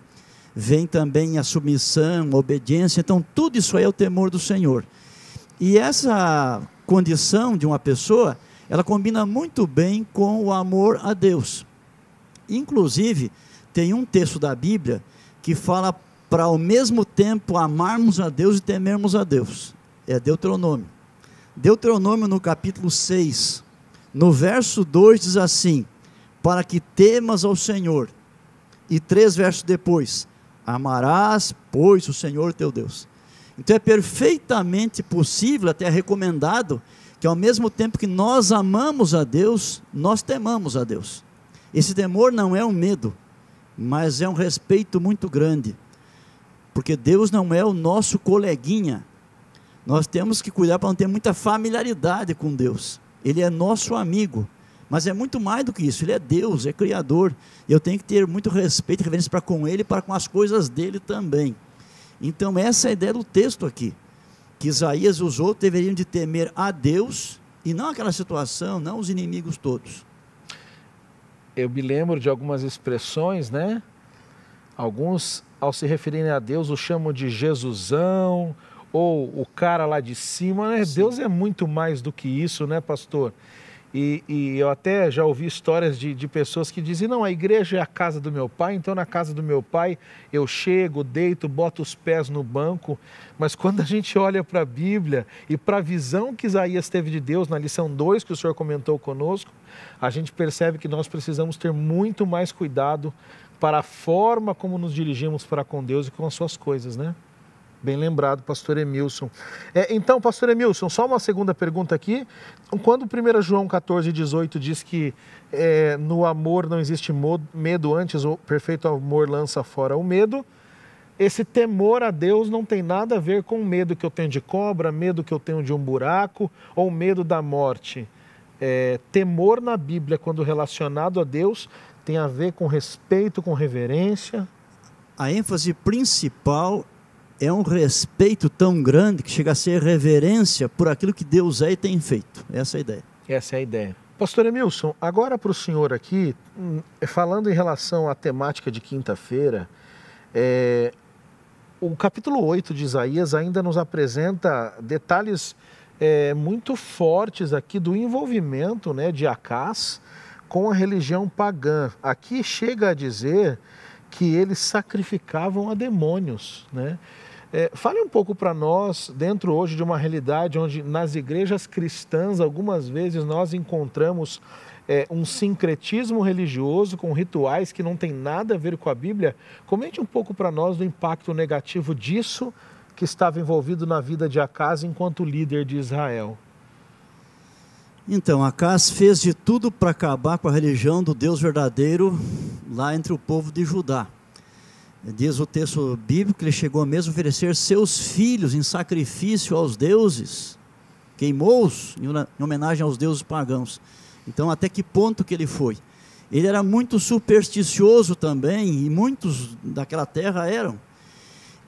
B: vem também a submissão, a obediência. Então tudo isso aí é o temor do Senhor. E essa condição de uma pessoa, ela combina muito bem com o amor a Deus. Inclusive, tem um texto da Bíblia que fala para ao mesmo tempo amarmos a Deus e temermos a Deus. É Deuteronômio. Deuteronômio no capítulo 6, no verso 2 diz assim: para que temas ao Senhor. E 3 versos depois: amarás, pois, o Senhor teu Deus. Então é perfeitamente possível, até recomendado, que ao mesmo tempo que nós amamos a Deus, nós temamos a Deus. Esse temor não é um medo, mas é um respeito muito grande, porque Deus não é o nosso coleguinha. Nós temos que cuidar para não ter muita familiaridade com Deus. Ele é nosso amigo, mas é muito mais do que isso. Ele é Deus, é Criador, e eu tenho que ter muito respeito e reverência para com Ele e para com as coisas dele também. Então essa é a ideia do texto aqui, que Isaías e os outros deveriam de temer a Deus, e não aquela situação, não os inimigos todos.
A: Eu me lembro de algumas expressões, né? Alguns, ao se referirem a Deus, o chamam de Jesusão, ou o cara lá de cima, né? Deus é muito mais do que isso, né, pastor? E eu até já ouvi histórias de pessoas que dizem: não, a igreja é a casa do meu pai, então na casa do meu pai eu chego, deito, boto os pés no banco. Mas quando a gente olha para a Bíblia e para a visão que Isaías teve de Deus na lição 2 que o senhor comentou conosco, a gente percebe que nós precisamos ter muito mais cuidado para a forma como nos dirigimos para com Deus e com as suas coisas, né? Bem lembrado, pastor Emilson. Então, pastor Emilson, só uma segunda pergunta aqui. Quando 1 João 14,18 diz que no amor não existe medo, antes o perfeito amor lança fora o medo, esse temor a Deus não tem nada a ver com o medo que eu tenho de cobra, medo que eu tenho de um buraco ou medo da morte. Temor na Bíblia, quando relacionado a Deus, tem a ver com respeito, com reverência.
B: A ênfase principal é um respeito tão grande que chega a ser reverência por aquilo que Deus é e tem feito. Essa é a ideia.
A: Essa é a ideia. Pastor Emilson, agora para o senhor aqui, falando em relação à temática de quinta-feira, o capítulo 8 de Isaías ainda nos apresenta detalhes muito fortes aqui do envolvimento, né, de Acás com a religião pagã. Aqui chega a dizer que eles sacrificavam a demônios, né? Fale um pouco para nós, dentro hoje de uma realidade onde nas igrejas cristãs, algumas vezes nós encontramos um sincretismo religioso com rituais que não tem nada a ver com a Bíblia. Comente um pouco para nós do impacto negativo disso que estava envolvido na vida de Acás enquanto líder de Israel.
B: Então, Acás fez de tudo para acabar com a religião do Deus verdadeiro lá entre o povo de Judá. Diz o texto bíblico que ele chegou mesmo a oferecer seus filhos em sacrifício aos deuses, queimou-os em homenagem aos deuses pagãos. Então, até que ponto que ele foi? Ele era muito supersticioso também, e muitos daquela terra eram.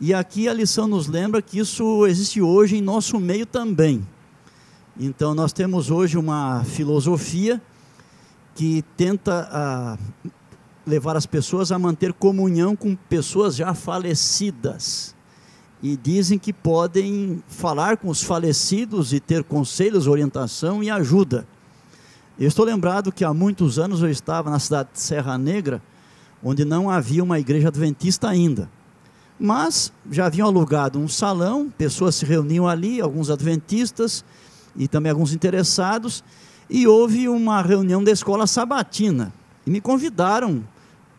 B: E aqui a lição nos lembra que isso existe hoje em nosso meio também. Então, nós temos hoje uma filosofia que tenta levar as pessoas a manter comunhão com pessoas já falecidas. E dizem que podem falar com os falecidos e ter conselhos, orientação e ajuda. Eu estou lembrado que há muitos anos eu estava na cidade de Serra Negra, onde não havia uma igreja adventista ainda. Mas já haviam alugado um salão, pessoas se reuniam ali, alguns adventistas e também alguns interessados, e houve uma reunião da escola sabatina. E me convidaram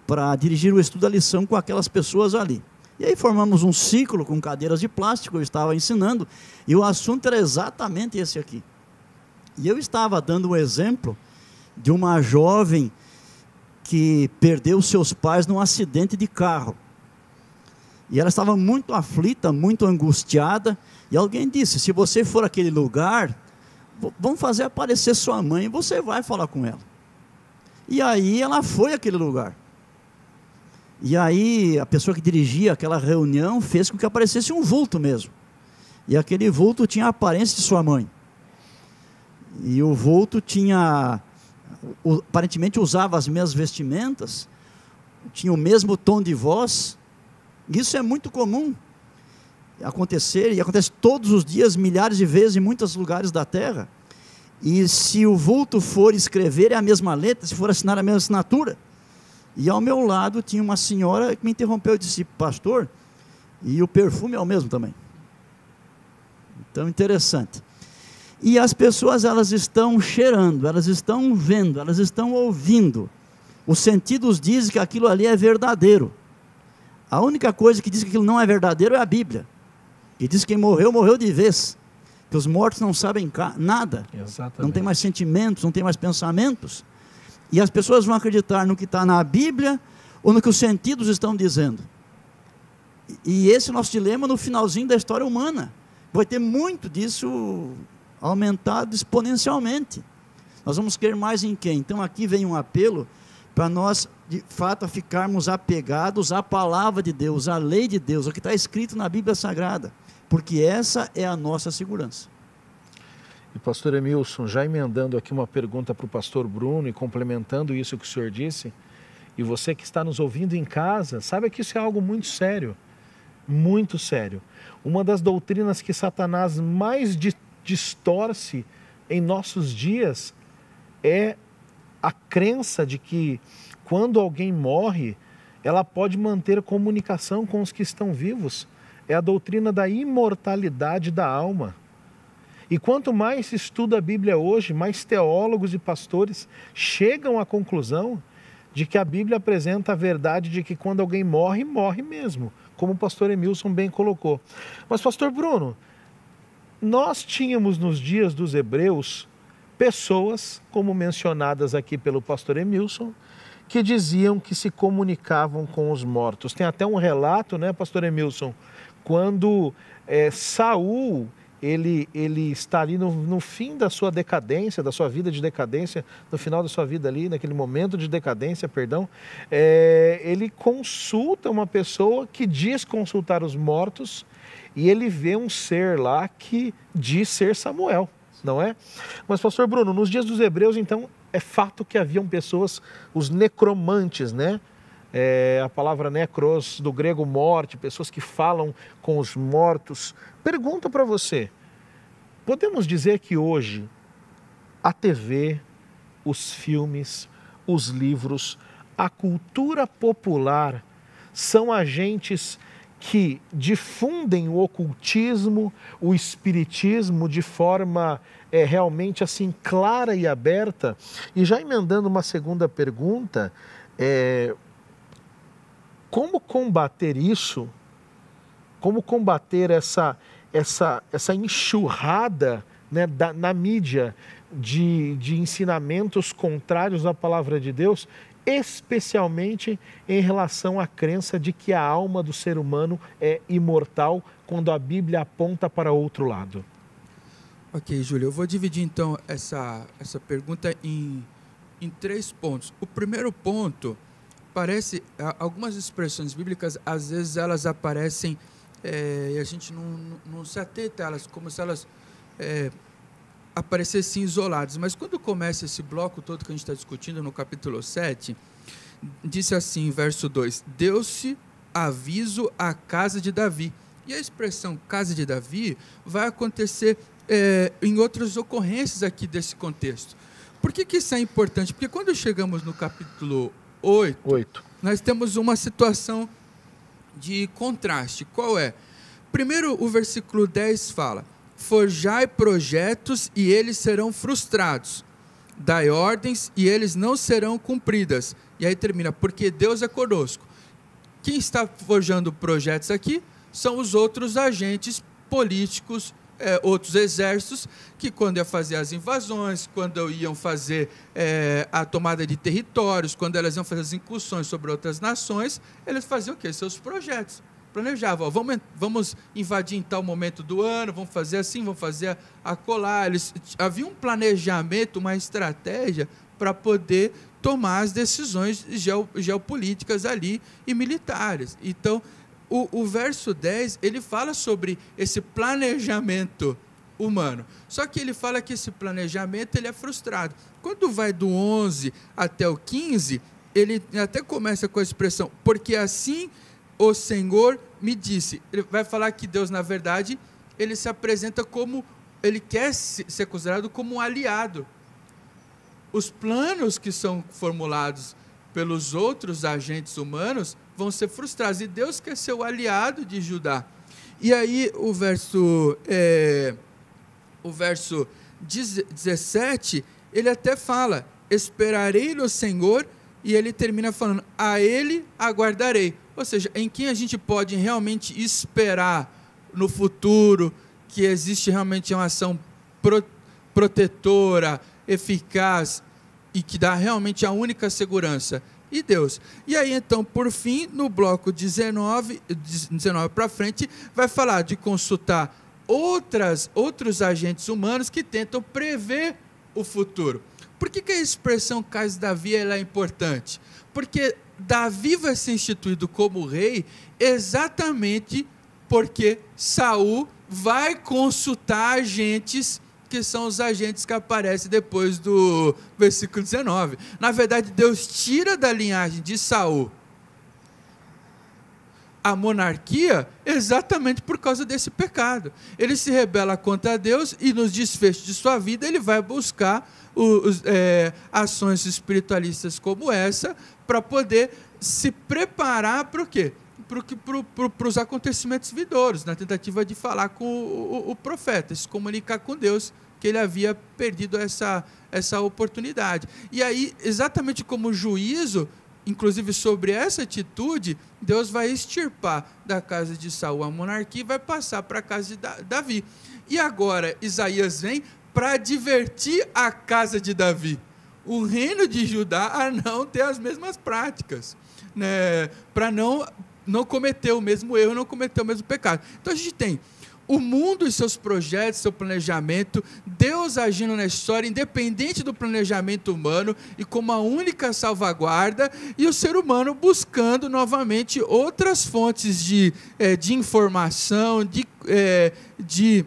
B: para dirigir o estudo da lição com aquelas pessoas ali. E aí formamos um ciclo com cadeiras de plástico, eu estava ensinando, e o assunto era exatamente esse aqui. E eu estava dando um exemplo de uma jovem que perdeu seus pais num acidente de carro. E ela estava muito aflita, muito angustiada, e alguém disse, se você for àquele lugar, vamos fazer aparecer sua mãe e você vai falar com ela. E aí ela foi àquele lugar. E aí a pessoa que dirigia aquela reunião fez com que aparecesse um vulto mesmo. E aquele vulto tinha a aparência de sua mãe. E o vulto aparentemente usava as mesmas vestimentas, tinha o mesmo tom de voz. Isso é muito comum acontecer, e acontece todos os dias, milhares de vezes em muitos lugares da terra. E se o vulto for escrever, é a mesma letra, se for assinar, a mesma assinatura. E ao meu lado tinha uma senhora que me interrompeu e disse, pastor, e o perfume é o mesmo também. Então, interessante. E as pessoas, elas estão cheirando, elas estão vendo, elas estão ouvindo. Os sentidos dizem que aquilo ali é verdadeiro. A única coisa que diz que aquilo não é verdadeiro é a Bíblia. Que diz que quem morreu, morreu de vez. Que os mortos não sabem nada.
A: Exatamente.
B: Não tem mais sentimentos, não tem mais pensamentos. E as pessoas vão acreditar no que está na Bíblia ou no que os sentidos estão dizendo. E esse é o nosso dilema no finalzinho da história humana. Vai ter muito disso aumentado exponencialmente. Nós vamos querer mais em quem? Então aqui vem um apelo para nós, de fato, ficarmos apegados à palavra de Deus, à lei de Deus, ao que está escrito na Bíblia Sagrada, porque essa é a nossa segurança.
A: E pastor Emilson, já emendando aqui uma pergunta para o pastor Bruno e complementando isso que o senhor disse, e você que está nos ouvindo em casa, sabe que isso é algo muito sério, muito sério. Uma das doutrinas que Satanás mais distorce em nossos dias é a crença de que quando alguém morre, ela pode manter comunicação com os que estão vivos. É a doutrina da imortalidade da alma. E quanto mais se estuda a Bíblia hoje, mais teólogos e pastores chegam à conclusão de que a Bíblia apresenta a verdade de que quando alguém morre, morre mesmo, como o pastor Emilson bem colocou. Mas pastor Bruno, nós tínhamos nos dias dos hebreus pessoas, como mencionadas aqui pelo pastor Emilson, que diziam que se comunicavam com os mortos. Tem até um relato, né, pastor Emilson, quando Saul, ele está ali no fim da sua decadência, da sua vida de decadência, no final da sua vida ali, naquele momento de decadência, perdão, ele consulta uma pessoa que diz consultar os mortos e ele vê um ser lá que diz ser Samuel, não é? Mas, pastor Bruno, nos dias dos hebreus, então, é fato que haviam pessoas, os necromantes, né? A palavra necros, do grego morte, pessoas que falam com os mortos. Pergunta para você, podemos dizer que hoje a TV, os filmes, os livros, a cultura popular são agentes que difundem o ocultismo, o espiritismo de forma realmente assim clara e aberta? E já emendando uma segunda pergunta, como combater isso? Como combater essa enxurrada, né, na mídia de ensinamentos contrários à palavra de Deus, especialmente em relação à crença de que a alma do ser humano é imortal, quando a Bíblia aponta para outro lado?
C: Ok, Júlio, eu vou dividir então essa pergunta em 3 pontos. O primeiro ponto, parece, algumas expressões bíblicas, às vezes elas aparecem e a gente não se atenta a elas, como se elas aparecessem isoladas. Mas quando começa esse bloco todo que a gente está discutindo no capítulo 7, disse assim, verso 2, deu-se aviso à casa de Davi. E a expressão casa de Davi vai acontecer em outras ocorrências aqui desse contexto. Por que isso é importante? Porque quando chegamos no capítulo 8, nós temos uma situação de contraste. Qual é? Primeiro, o versículo 10 fala, forjai projetos e eles serão frustrados, dai ordens e eles não serão cumpridas. E aí termina, porque Deus é conosco. Quem está forjando projetos aqui são os outros agentes políticos, outros exércitos, que quando iam fazer as invasões, quando iam fazer a tomada de territórios, quando elas iam fazer as incursões sobre outras nações, eles faziam o quê? Seus projetos. Planejavam, vamos invadir em tal momento do ano, vamos fazer assim, vamos fazer acolá. Havia um planejamento, uma estratégia para poder tomar as decisões geopolíticas ali e militares. Então, o verso 10, ele fala sobre esse planejamento humano. Só que ele fala que esse planejamento ele é frustrado. Quando vai do 11 até o 15, ele até começa com a expressão, porque assim o Senhor me disse. Ele vai falar que Deus, na verdade, ele se apresenta como, ele quer ser considerado como um aliado. Os planos que são formulados pelos outros agentes humanos vão ser frustrados, e Deus quer ser o aliado de Judá. E aí o verso 17, ele até fala, esperarei no Senhor, e ele termina falando, a ele aguardarei. Ou seja, em quem a gente pode realmente esperar no futuro, que existe realmente uma ação protetora, eficaz, e que dá realmente a única segurança, e Deus. E aí, então, por fim, no bloco 19 para frente, vai falar de consultar outros agentes humanos que tentam prever o futuro. Por que a expressão casa de Davi ela é importante? Porque Davi vai ser instituído como rei exatamente porque Saul vai consultar agentes que são os agentes que aparecem depois do versículo 19. Na verdade, Deus tira da linhagem de Saul a monarquia exatamente por causa desse pecado. Ele se rebela contra Deus e nos desfechos de sua vida ele vai buscar ações espiritualistas como essa para poder se preparar para o quê? Para os acontecimentos vindouros, na tentativa de falar com o profeta, se comunicar com Deus, que ele havia perdido essa oportunidade. E aí, exatamente como juízo, inclusive sobre essa atitude, Deus vai extirpar da casa de Saul a monarquia e vai passar para a casa de Davi. E agora, Isaías vem para advertir a casa de Davi. o reino de Judá a não ter as mesmas práticas, né? Para não cometer o mesmo erro, não cometer o mesmo pecado. Então a gente tem o mundo e seus projetos, seu planejamento, Deus agindo na história, independente do planejamento humano e como a única salvaguarda, e o ser humano buscando novamente outras fontes de informação, de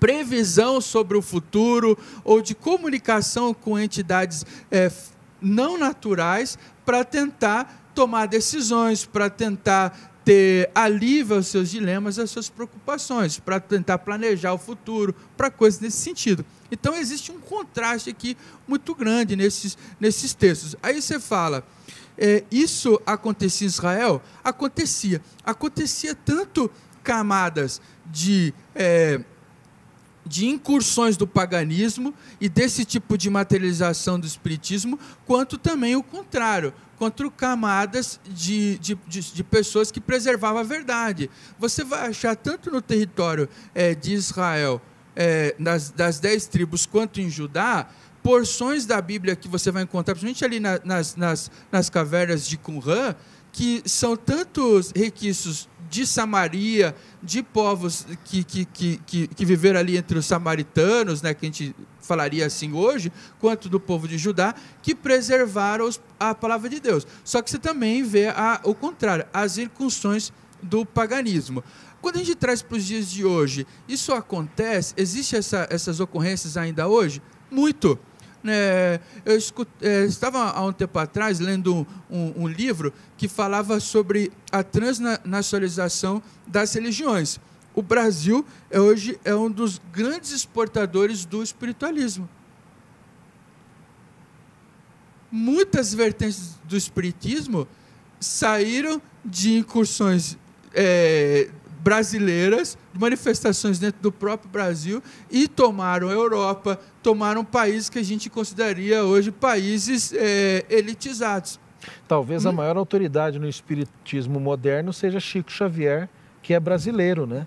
C: previsão sobre o futuro, ou de comunicação com entidades não naturais, para tentar tomar decisões, para tentar ter alívio aos seus dilemas, às suas preocupações, para tentar planejar o futuro, para coisas nesse sentido. Então, existe um contraste aqui muito grande nesses textos. Aí você fala, isso acontecia em Israel? Acontecia. Acontecia tanto camadas de incursões do paganismo e desse tipo de materialização do espiritismo, quanto também o contrário, contra camadas de pessoas que preservavam a verdade. Você vai achar tanto no território de Israel, das 10 tribos, quanto em Judá, porções da Bíblia que você vai encontrar, principalmente ali nas cavernas de Qumran, que são tantos requisitos de Samaria, de povos que viveram ali entre os samaritanos, né, que a gente falaria assim hoje, quanto do povo de Judá, que preservaram a palavra de Deus. Só que você também vê o contrário, as incursões do paganismo. Quando a gente traz para os dias de hoje, isso acontece? Existe essas ocorrências ainda hoje? Muito. Eu estava há um tempo atrás lendo um livro que falava sobre a transnacionalização das religiões. O Brasil hoje é um dos grandes exportadores do espiritualismo. Muitas vertentes do espiritismo saíram de incursões brasileiras, de manifestações dentro do próprio Brasil, e tomaram a Europa, tomaram países que a gente consideraria hoje países elitizados.
A: Talvez a maior autoridade no espiritismo moderno seja Chico Xavier, que é brasileiro, né?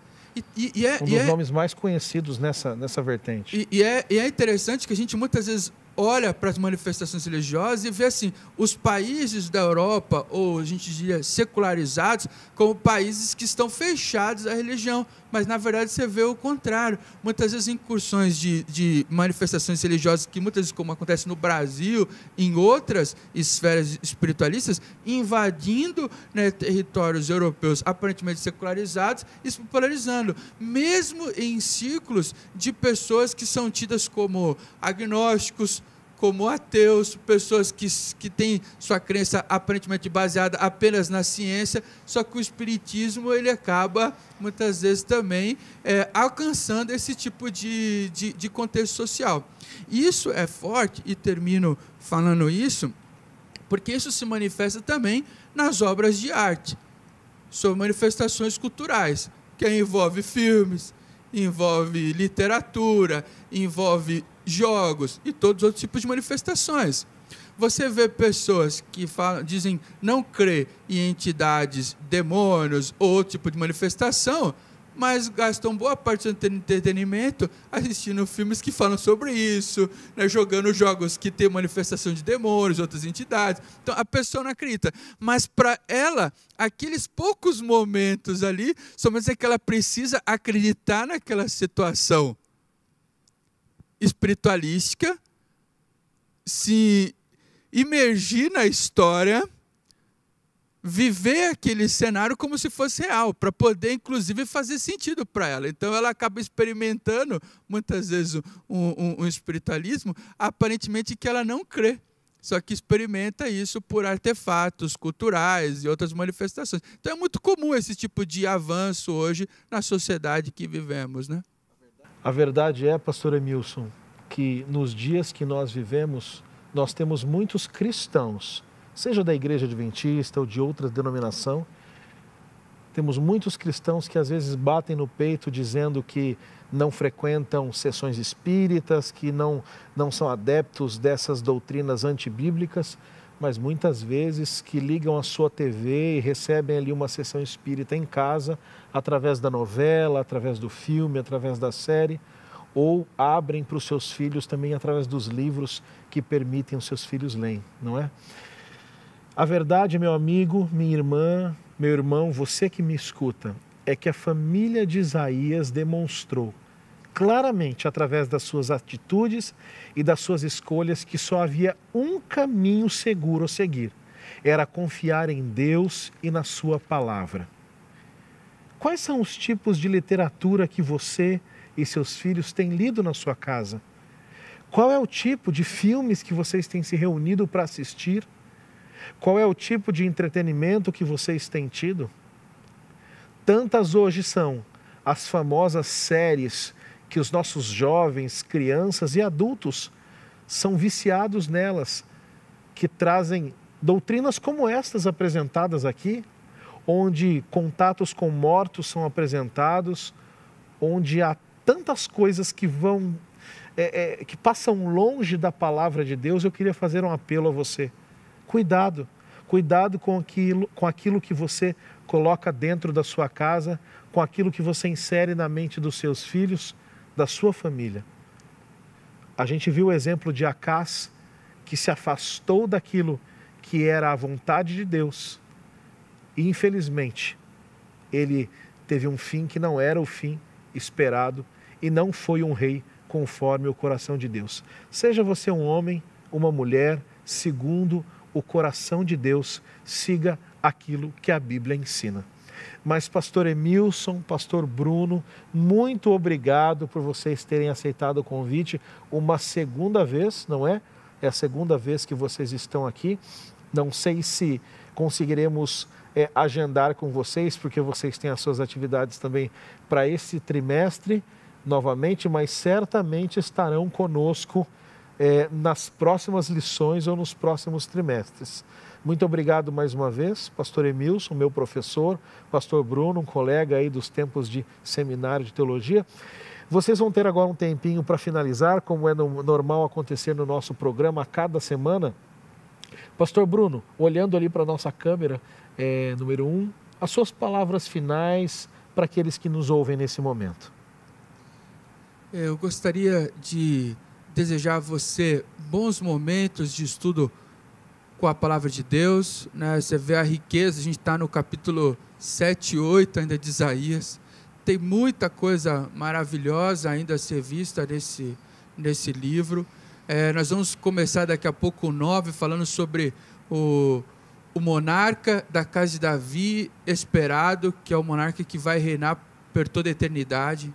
A: Um dos nomes mais conhecidos nessa vertente.
C: E é interessante que a gente muitas vezes olha para as manifestações religiosas e vê assim, os países da Europa, ou a gente diria secularizados, como países que estão fechados à religião, mas na verdade você vê o contrário. Muitas vezes incursões de manifestações religiosas, que muitas vezes, como acontece no Brasil, em outras esferas espiritualistas, invadindo, né, territórios europeus aparentemente secularizados e se popularizando, mesmo em círculos de pessoas que são tidas como agnósticos, como ateus, pessoas que têm sua crença aparentemente baseada apenas na ciência, só que o espiritismo ele acaba, muitas vezes, também alcançando esse tipo de contexto social. Isso é forte, e termino falando isso, porque isso se manifesta também nas obras de arte, são manifestações culturais, que envolve filmes, envolve literatura, envolve jogos e todos os outros tipos de manifestações. Você vê pessoas que dizem não crer em entidades, demônios ou outro tipo de manifestação, mas gastam boa parte do entretenimento assistindo filmes que falam sobre isso, né, jogando jogos que têm manifestação de demônios, outras entidades. Então, a pessoa não acredita. Mas, para ela, aqueles poucos momentos ali, somente é que ela precisa acreditar naquela situação espiritualística, se imergir na história, viver aquele cenário como se fosse real, para poder, inclusive, fazer sentido para ela. Então, ela acaba experimentando, muitas vezes, um espiritualismo, aparentemente, que ela não crê, só que experimenta isso por artefatos culturais e outras manifestações. Então, é muito comum esse tipo de avanço hoje na sociedade que vivemos, né?
A: A verdade é, pastor Emilson, que nos dias que nós vivemos, nós temos muitos cristãos, seja da igreja adventista ou de outra denominação, temos muitos cristãos que às vezes batem no peito dizendo que não frequentam sessões espíritas, que não são adeptos dessas doutrinas antibíblicas, mas muitas vezes que ligam a sua TV e recebem ali uma sessão espírita em casa, através da novela, através do filme, através da série, ou abrem para os seus filhos também através dos livros que permitem os seus filhos lerem, não é? A verdade, meu amigo, minha irmã, meu irmão, você que me escuta, é que a família de Isaías demonstrou claramente, através das suas atitudes e das suas escolhas, que só havia um caminho seguro a seguir. Era confiar em Deus e na sua palavra. Quais são os tipos de literatura que você e seus filhos têm lido na sua casa? Qual é o tipo de filmes que vocês têm se reunido para assistir? Qual é o tipo de entretenimento que vocês têm tido? Tantas hoje são as famosas séries que os nossos jovens, crianças e adultos são viciados nelas, que trazem doutrinas como estas apresentadas aqui, onde contatos com mortos são apresentados, onde há tantas coisas que que passam longe da palavra de Deus. Eu queria fazer um apelo a você. Cuidado com aquilo que você coloca dentro da sua casa, com aquilo que você insere na mente dos seus filhos, da sua família. A gente viu o exemplo de Acás, que se afastou daquilo que era a vontade de Deus. E infelizmente, ele teve um fim que não era o fim esperado e não foi um rei conforme o coração de Deus. Seja você um homem, uma mulher, segundo o coração de Deus, siga aquilo que a Bíblia ensina. Mas pastor Emilson, pastor Bruno, muito obrigado por vocês terem aceitado o convite uma segunda vez, não é? É a segunda vez que vocês estão aqui. Não sei se conseguiremos agendar com vocês, porque vocês têm as suas atividades também para esse trimestre novamente, mas certamente estarão conosco nas próximas lições ou nos próximos trimestres. Muito obrigado mais uma vez, pastor Emilson, meu professor, pastor Bruno, um colega aí dos tempos de seminário de teologia. Vocês vão ter agora um tempinho para finalizar, como é normal acontecer no nosso programa a cada semana. Pastor Bruno, olhando ali para a nossa câmera, número 1, as suas palavras finais para aqueles que nos ouvem nesse momento.
C: Eu gostaria de desejar a você bons momentos de estudo com a palavra de Deus, né? Você vê a riqueza, a gente está no capítulo 7 e 8 ainda de Isaías, tem muita coisa maravilhosa ainda a ser vista nesse livro. Nós vamos começar daqui a pouco o 9, falando sobre o monarca da casa de Davi esperado, que é o monarca que vai reinar por toda a eternidade.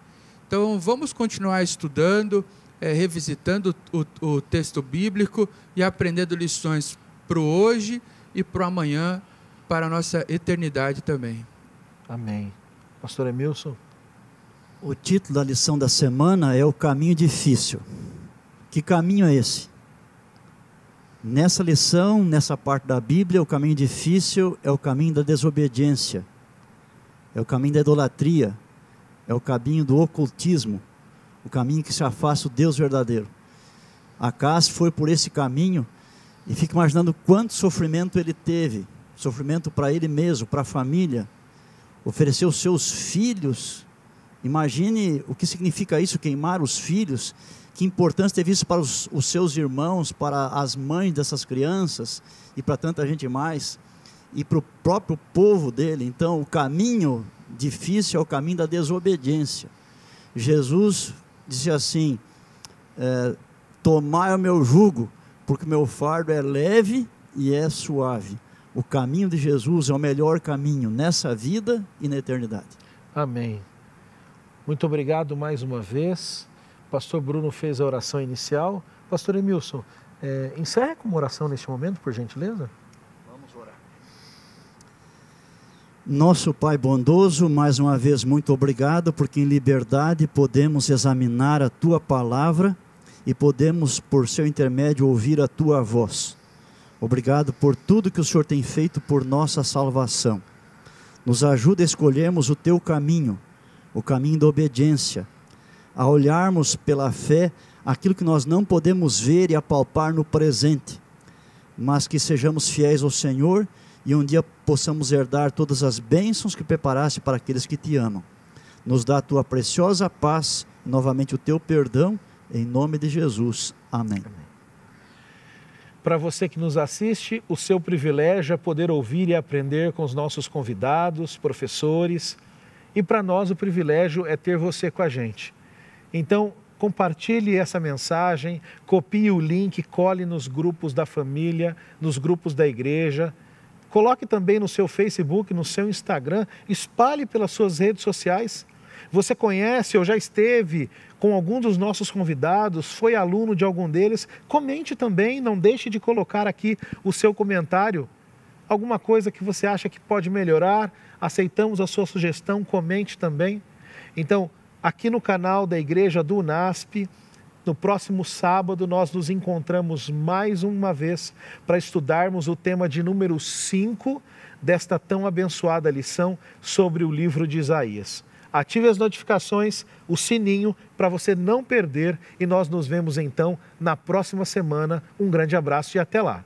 C: Então vamos continuar estudando, revisitando o texto bíblico e aprendendo lições para o hoje e para o amanhã, para a nossa eternidade também.
A: Amém. Pastor Emilson?
B: O título da lição da semana é o caminho difícil. Que caminho é esse? Nessa lição, nessa parte da Bíblia, o caminho difícil é o caminho da desobediência, é o caminho da idolatria, é o caminho do ocultismo, o caminho que se afasta do Deus verdadeiro. Acás foi por esse caminho e fica imaginando quanto sofrimento ele teve, sofrimento para ele mesmo, para a família, ofereceu os seus filhos. Imagine o que significa isso, queimar os filhos, que importância teve isso para os seus irmãos, para as mães dessas crianças e para tanta gente mais, e para o próprio povo dele. Então o caminho difícil é o caminho da desobediência. Jesus disse assim, tomai o meu jugo, porque o meu fardo é leve e é suave. O caminho de Jesus é o melhor caminho nessa vida e na eternidade.
A: Amém. Muito obrigado mais uma vez. Pastor Bruno fez a oração inicial. Pastor Emilson, encerre com uma oração neste momento, por gentileza.
B: Vamos orar. Nosso Pai bondoso, mais uma vez muito obrigado, porque em liberdade podemos examinar a Tua palavra e podemos, por seu intermédio, ouvir a Tua voz. Obrigado por tudo que o Senhor tem feito por nossa salvação. Nos ajuda a escolhermos o Teu caminho, o caminho da obediência, a olharmos pela fé aquilo que nós não podemos ver e apalpar no presente, mas que sejamos fiéis ao Senhor e um dia possamos herdar todas as bênçãos que preparaste para aqueles que te amam. Nos dá a Tua preciosa paz novamente o teu perdão, em nome de Jesus. Amém.
A: Para você que nos assiste, o seu privilégio é poder ouvir e aprender com os nossos convidados, professores, e para nós o privilégio é ter você com a gente. Então, compartilhe essa mensagem, copie o link, cole nos grupos da família, nos grupos da igreja, coloque também no seu Facebook, no seu Instagram, espalhe pelas suas redes sociais. Você conhece ou já esteve com algum dos nossos convidados, foi aluno de algum deles? Comente também, não deixe de colocar aqui o seu comentário. Alguma coisa que você acha que pode melhorar, aceitamos a sua sugestão, comente também. Então, aqui no canal da Igreja do UNASP, no próximo sábado nós nos encontramos mais uma vez para estudarmos o tema de número 5 desta tão abençoada lição sobre o livro de Isaías. Ative as notificações, o sininho, para você não perder, e nós nos vemos então na próxima semana. Um grande abraço e até lá!